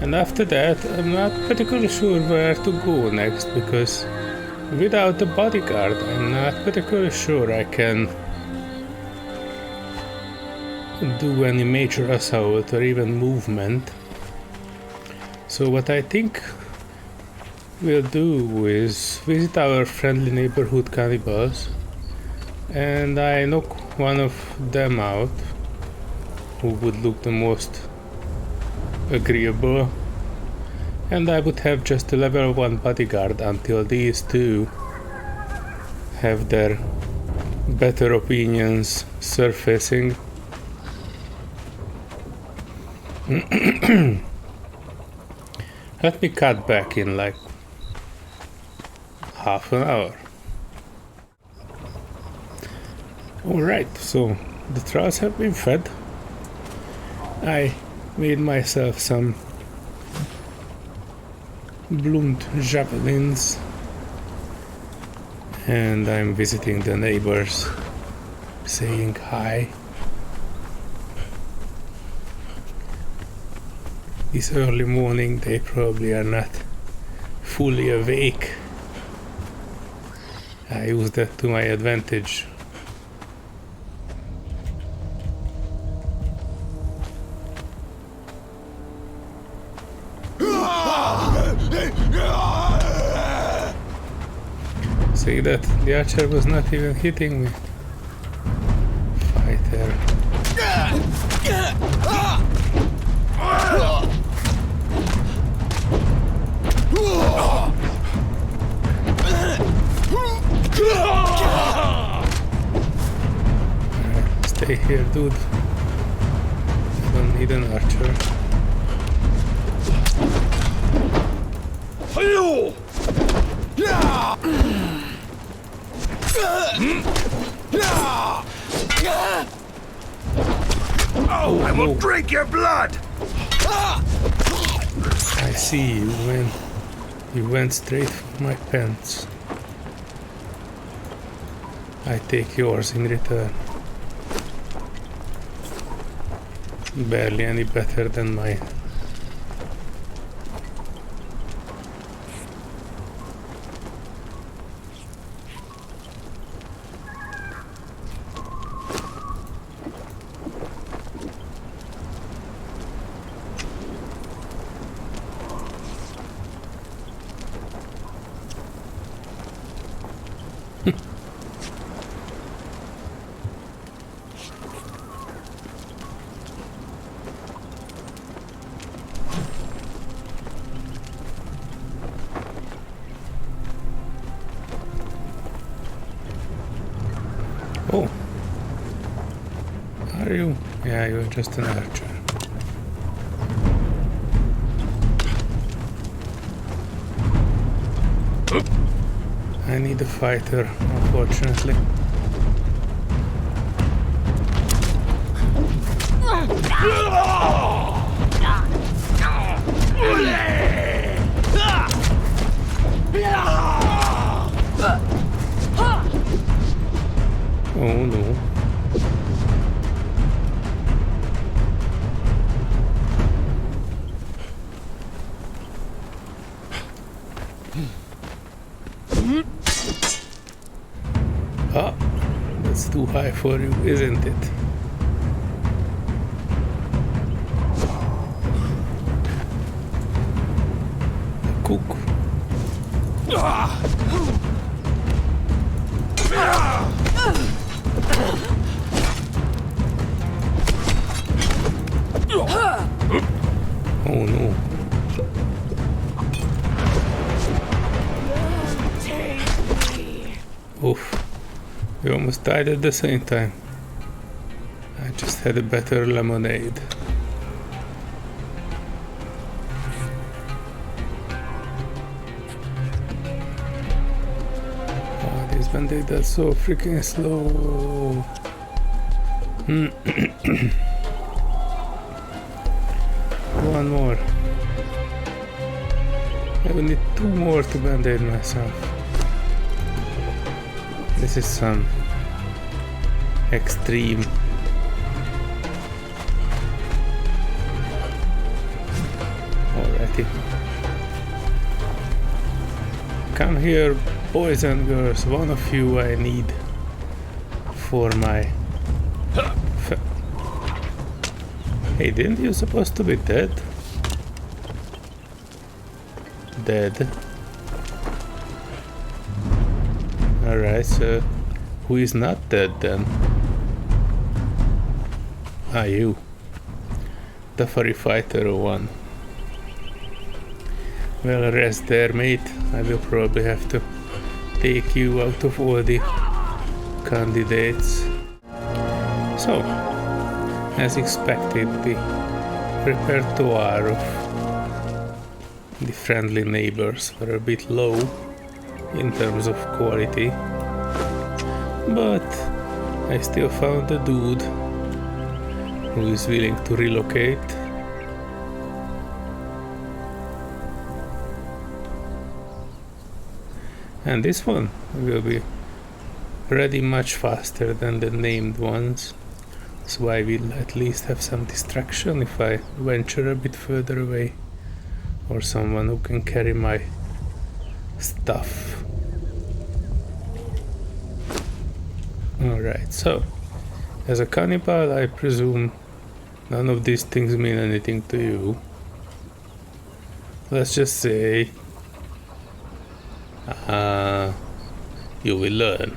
And after that, I'm not particularly sure where to go next, because without a bodyguard, I'm not particularly sure I can do any major assault or even movement. So what I think we'll do is visit our friendly neighborhood cannibals, and I knock one of them out who would look the most agreeable, and I would have just a level 1 bodyguard until these two have their better opinions surfacing. Let me cut back in like half an hour. Alright, so the trolls have been fed. I made myself some bloomed javelins, and I'm visiting the neighbors, saying hi. This early morning they probably are not fully awake. I use that to my advantage. See that? The archer was not even hitting me. Fighter. Stay here, dude. I don't need an archer. Oh, I will drink your blood! I see you went straight for my pants. I take yours in return. Barely any better than mine. Oh. Are you? Yeah, you're just an archer. I need a fighter, unfortunately. Oh no. Ah, that's too high for you, isn't it? Cook. Oh no. Oof. We almost died at the same time. I just had a better lemonade. Oh, these band-aids are so freaking slow. One more. I will need 2 more to band-aid myself. This is some extreme. Alrighty. Come here, boys and girls. One of you I need for my... Hey, didn't you supposed to be dead? Dead. Alright, so who is not dead then? Ah, you. The furry fighter 1. Well, rest there, mate. I will probably have to take you out of all the candidates. So, as expected, the repertoire of the friendly neighbors were a bit low in terms of quality, but I still found a dude who is willing to relocate. And this one will be ready much faster than the named ones, so I will at least have some distraction if I venture a bit further away, or someone who can carry my stuff. Alright, so as a cannibal, I presume none of these things mean anything to you. Let's just say you will learn.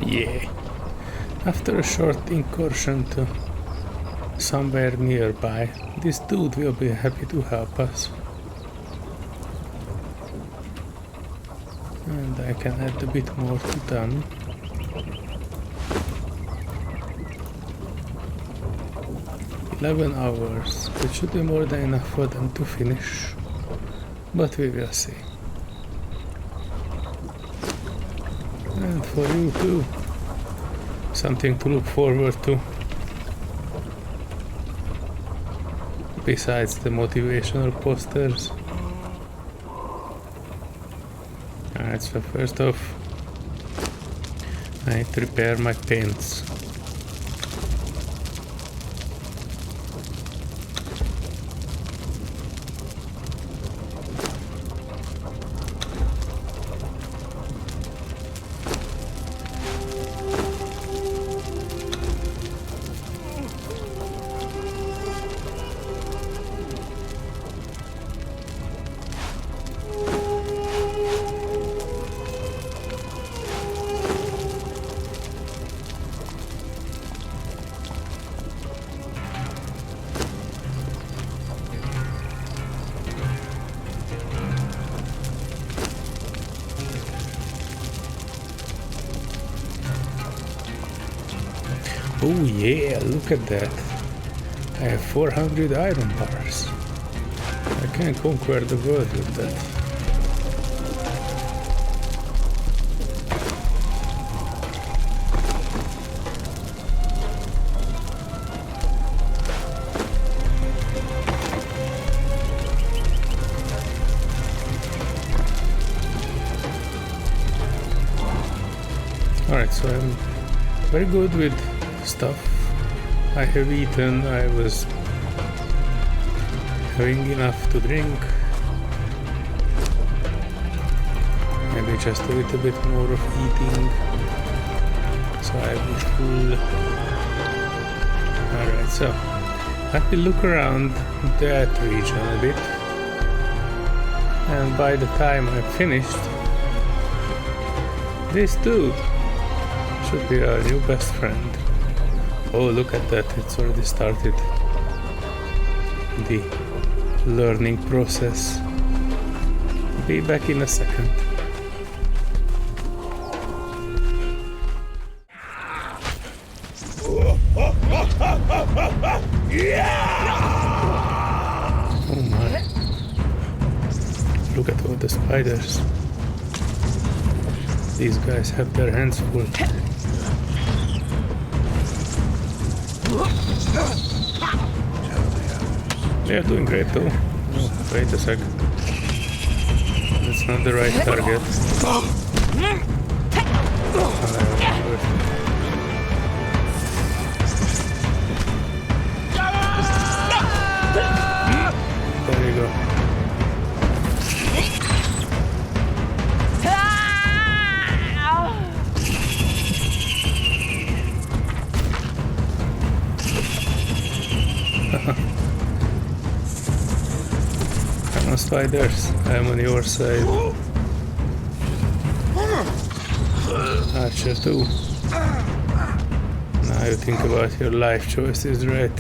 Yeah. After a short incursion to somewhere nearby, this dude will be happy to help us. And I can add a bit more to them. "11 hours, which should be more than enough for them to finish, but we will see. And for you too, something to look forward to, besides the motivational posters." Alright, so first off, I need to repair my paints. Oh yeah, look at that. I have 400 iron bars. I can conquer the world with that. Alright, so I'm very good with stuff I have eaten. I was having enough to drink. Maybe just a little bit more of eating. So I will be full. Alright, so I will look around that region a bit. And by the time I'm finished, this dude should be our new best friend. Oh, look at that, it's already started the learning process. Be back in a second. Oh my. Look at all the spiders. These guys have their hands full. They're doing great though. Oh, wait a sec. That's not the right target. There you go. Come on, spiders, I'm on your side. Archer too. Now you think about your life choices, right?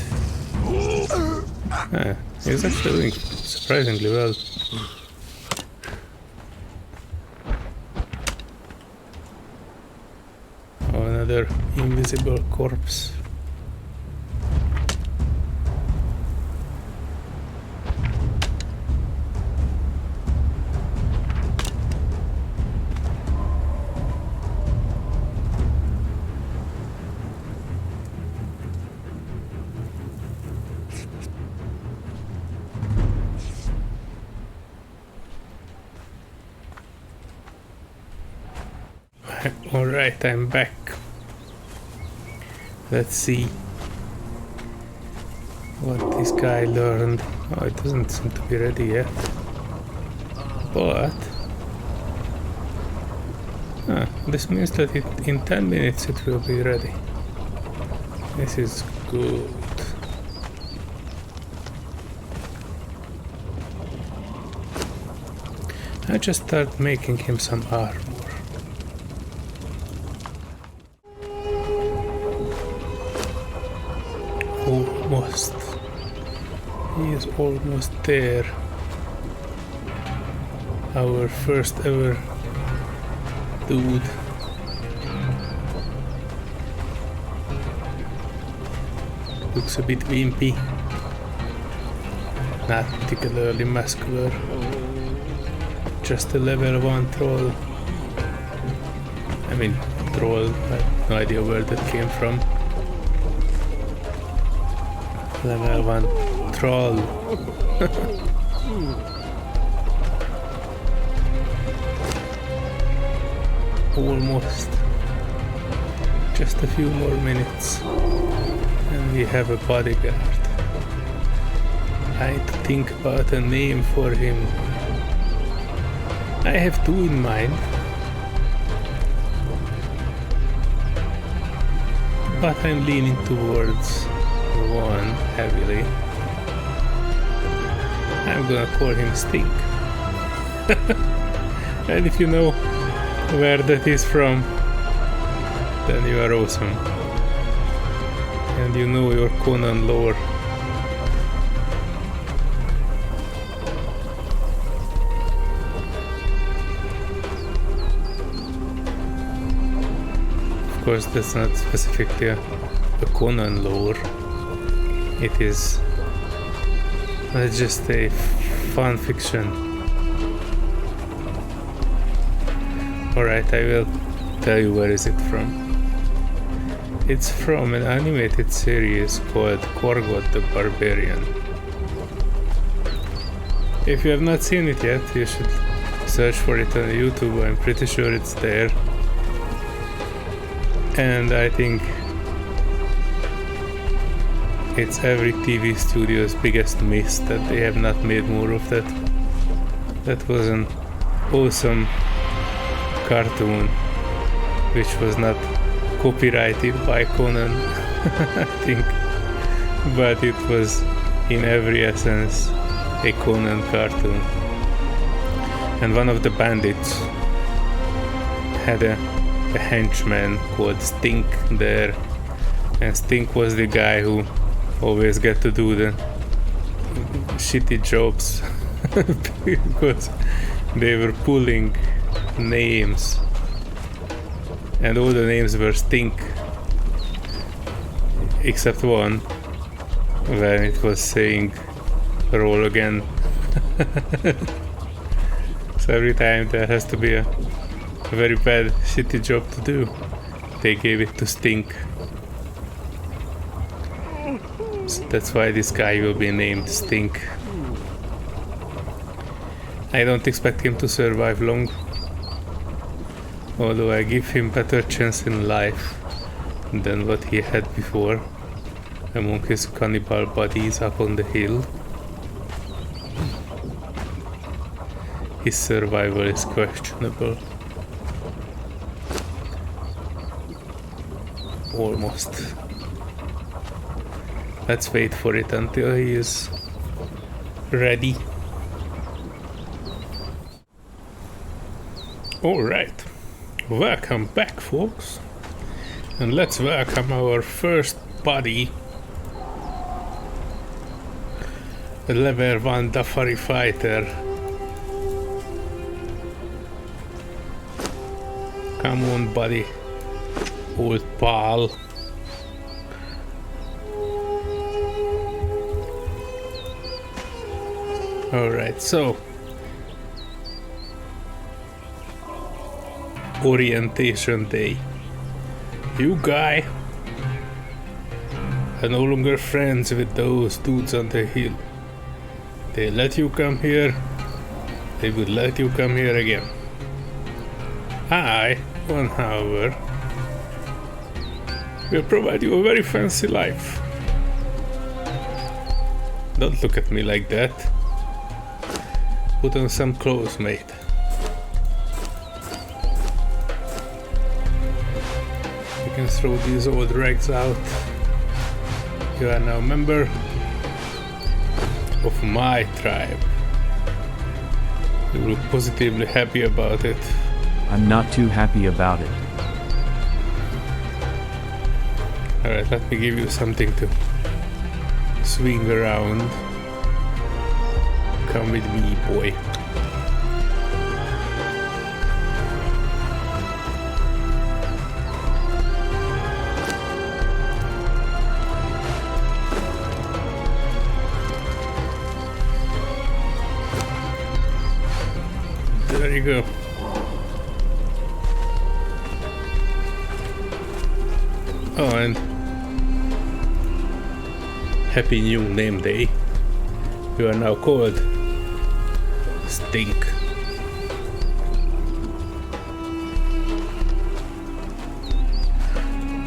Ah, he's actually doing surprisingly well. Oh, another invisible corpse. Alright, I'm back. Let's see what this guy learned. Oh, it doesn't seem to be ready yet. But this means that in 10 minutes it will be ready. This is good. I just start making him some armor. Almost. He is almost there. Our first ever dude. Looks a bit wimpy. Not particularly muscular. Just a level 1 troll. I mean, troll, I have no idea where that came from. Level 1 troll. Almost. Just a few more minutes. And we have a bodyguard. I need to think about a name for him. I have two in mind. But I'm leaning towards one heavily. I'm gonna call him Stink. And if you know where that is from, then you are awesome. And you know your Conan lore. Of course, that's not specifically a Conan lore. It is just a fan fiction. Alright, I will tell you where is it from. It's from an animated series called Korgot the Barbarian. If you have not seen it yet, you should search for it on YouTube. I'm pretty sure it's there. And I think it's every TV studio's biggest miss that they have not made more of that. That was an awesome cartoon, which was not copyrighted by Conan, I think, but it was in every essence a Conan cartoon. And one of the bandits had a henchman called Stink there, and Stink was the guy who always got to do the shitty jobs because they were pulling names, and all the names were Stink except one when it was saying roll again. So every time there has to be a very bad shitty job to do, they gave it to Stink. So that's why this guy will be named Stink. I don't expect him to survive long, although I give him better chance in life than what he had before among his cannibal buddies up on the hill. His survival is questionable. Almost. Let's wait for it until he is ready. Alright, welcome back, folks, and let's welcome our first buddy, the level 1 Dafari fighter. Come on, buddy, old pal. Alright, so orientation day. You guy are no longer friends with those dudes on the hill. They let you come here, they will let you come here again. I, however, will provide you a very fancy life. Don't look at me like that. Put on some clothes, mate. You can throw these old rags out. You are now a member of my tribe. You look positively happy about it. I'm not too happy about it. Alright, let me give you something to swing around. Come with me, boy. There you go. Oh, and happy new name day. You are now called Stink.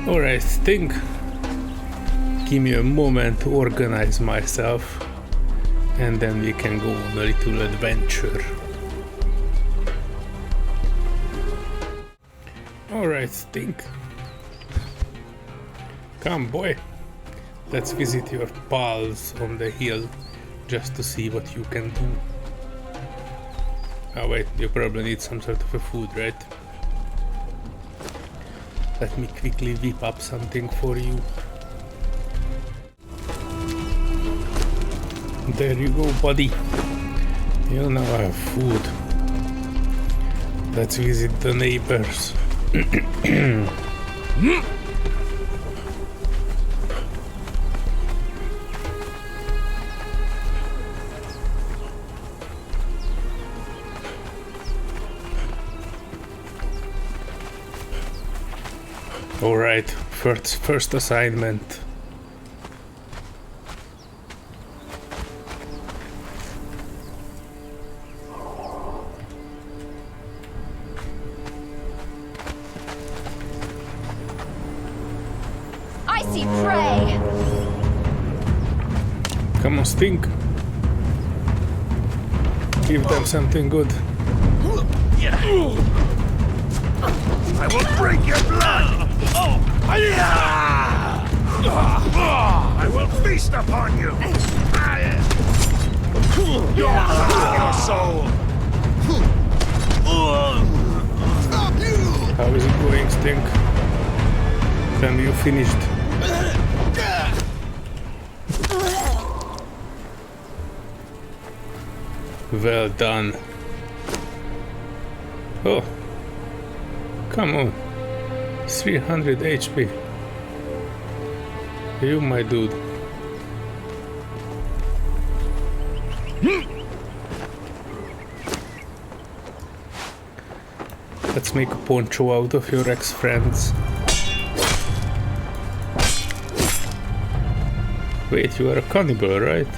Alright, Stink. Give me a moment to organize myself, and then we can go on a little adventure. Alright, Stink. Come, boy. Let's visit your pals on the hill just to see what you can do. Oh wait, you probably need some sort of a food, right? Let me quickly whip up something for you. There you go, buddy. You now have food. Let's visit the neighbors. All right, first assignment. I see prey. Come on, stink. Give them something good. I will drink your blood! I will feast upon you! Your soul! How is it going, stink? Then you finished. Well done. Oh, come on. 300 HP. You, my dude. Let's make a poncho out of your ex-friends. Wait, you are a cannibal, right?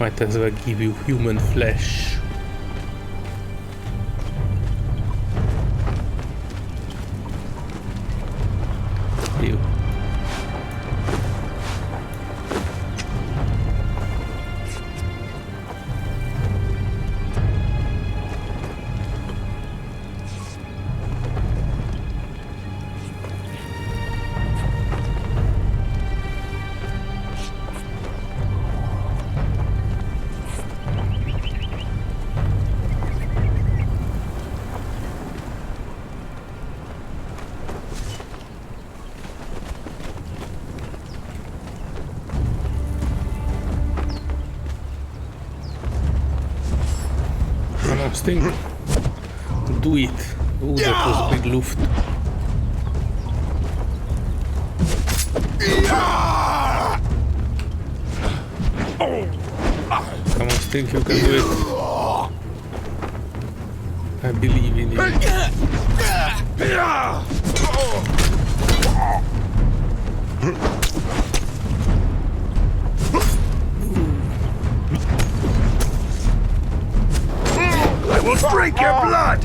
Might as well give you human flesh. You. Thing. Do it. Oh, that was big luft. Come on, Stink, you can do it. I believe in you. I will drink your blood!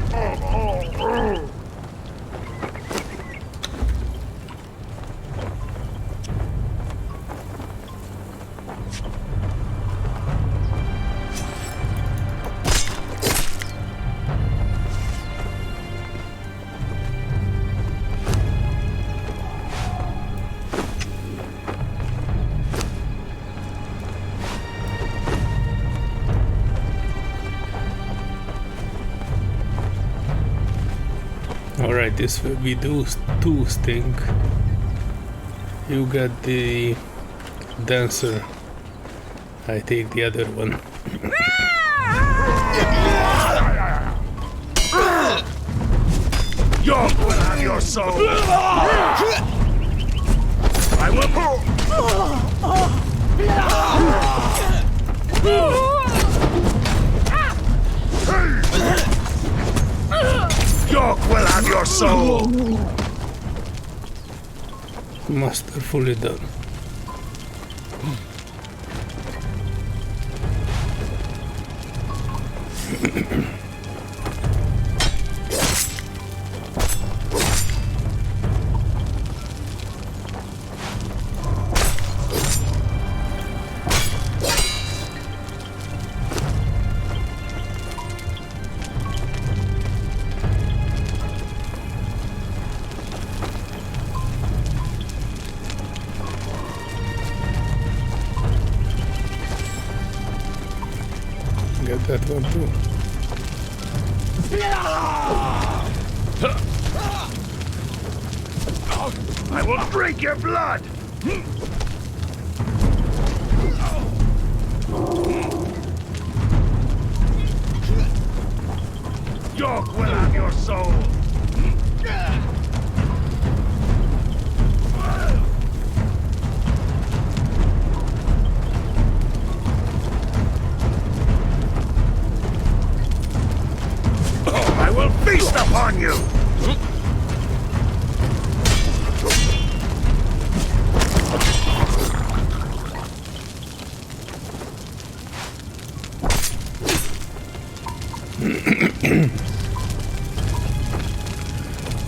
Alright, this will be those two, Stink. You got the dancer. I take the other one. York will have your soul! I will pull! York will have your soul! Masterfully done. Get that one too. I will drink your blood! dog will have your soul! Oh, I will feast upon you!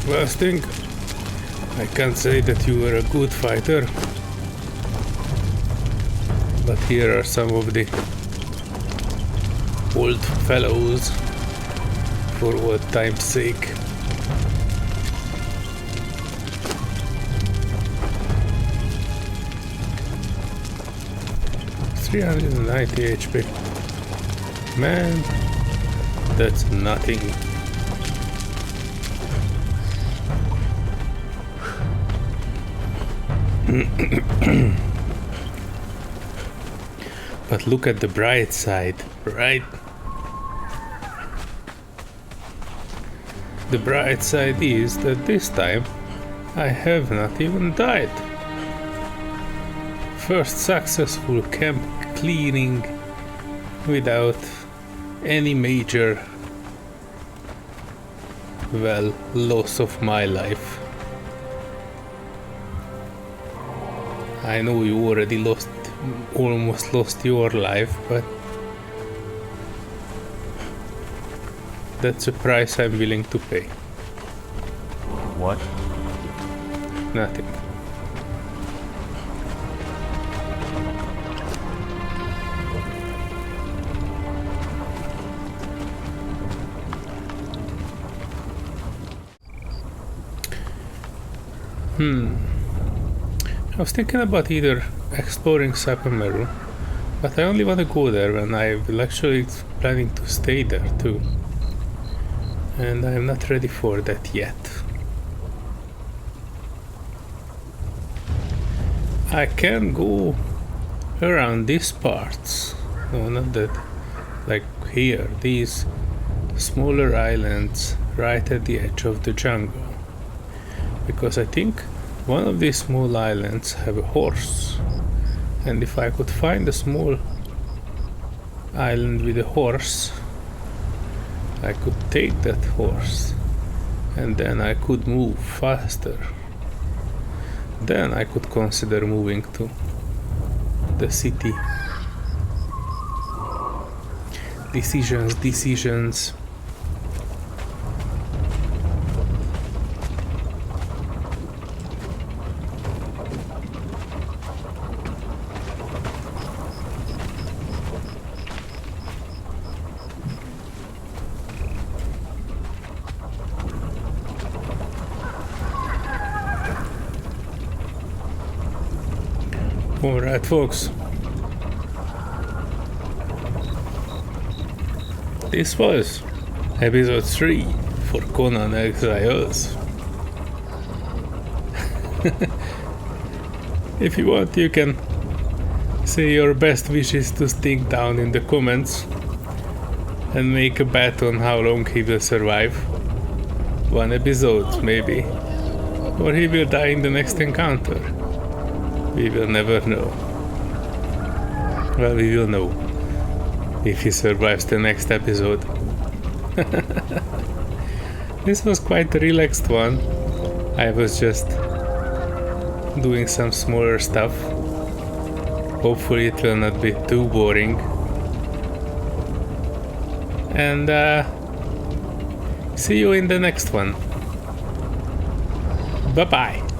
Last thing, I can't say that you were a good fighter, but here are some of the old fellows for old time's sake. $390 HP. Man, that's nothing. But look at the bright side, right? The bright side is that this time I have not even died. First successful camp cleaning without any major, well, loss of my life. I know you already almost lost your life, but that's a price I'm willing to pay. What? Nothing. I was thinking about either exploring Sapameru, but I only want to go there when I will actually planning to stay there too. And I'm not ready for that yet. I can go around these parts. No, not that. Like here, these smaller islands right at the edge of the jungle. Because I think one of these small islands have a horse, and if I could find a small island with a horse, I could take that horse, and then I could move faster. Then I could consider moving to the city. Decisions. Alright, folks. This was episode 3 for Conan Exiles. If you want, you can say your best wishes to Sting down in the comments and make a bet on how long he will survive. One episode, maybe. Or he will die in the next encounter. We will never know. Well, we will know if he survives the next episode. This was quite a relaxed one. I was just doing some smaller stuff. Hopefully it will not be too boring. And see you in the next one. Bye bye.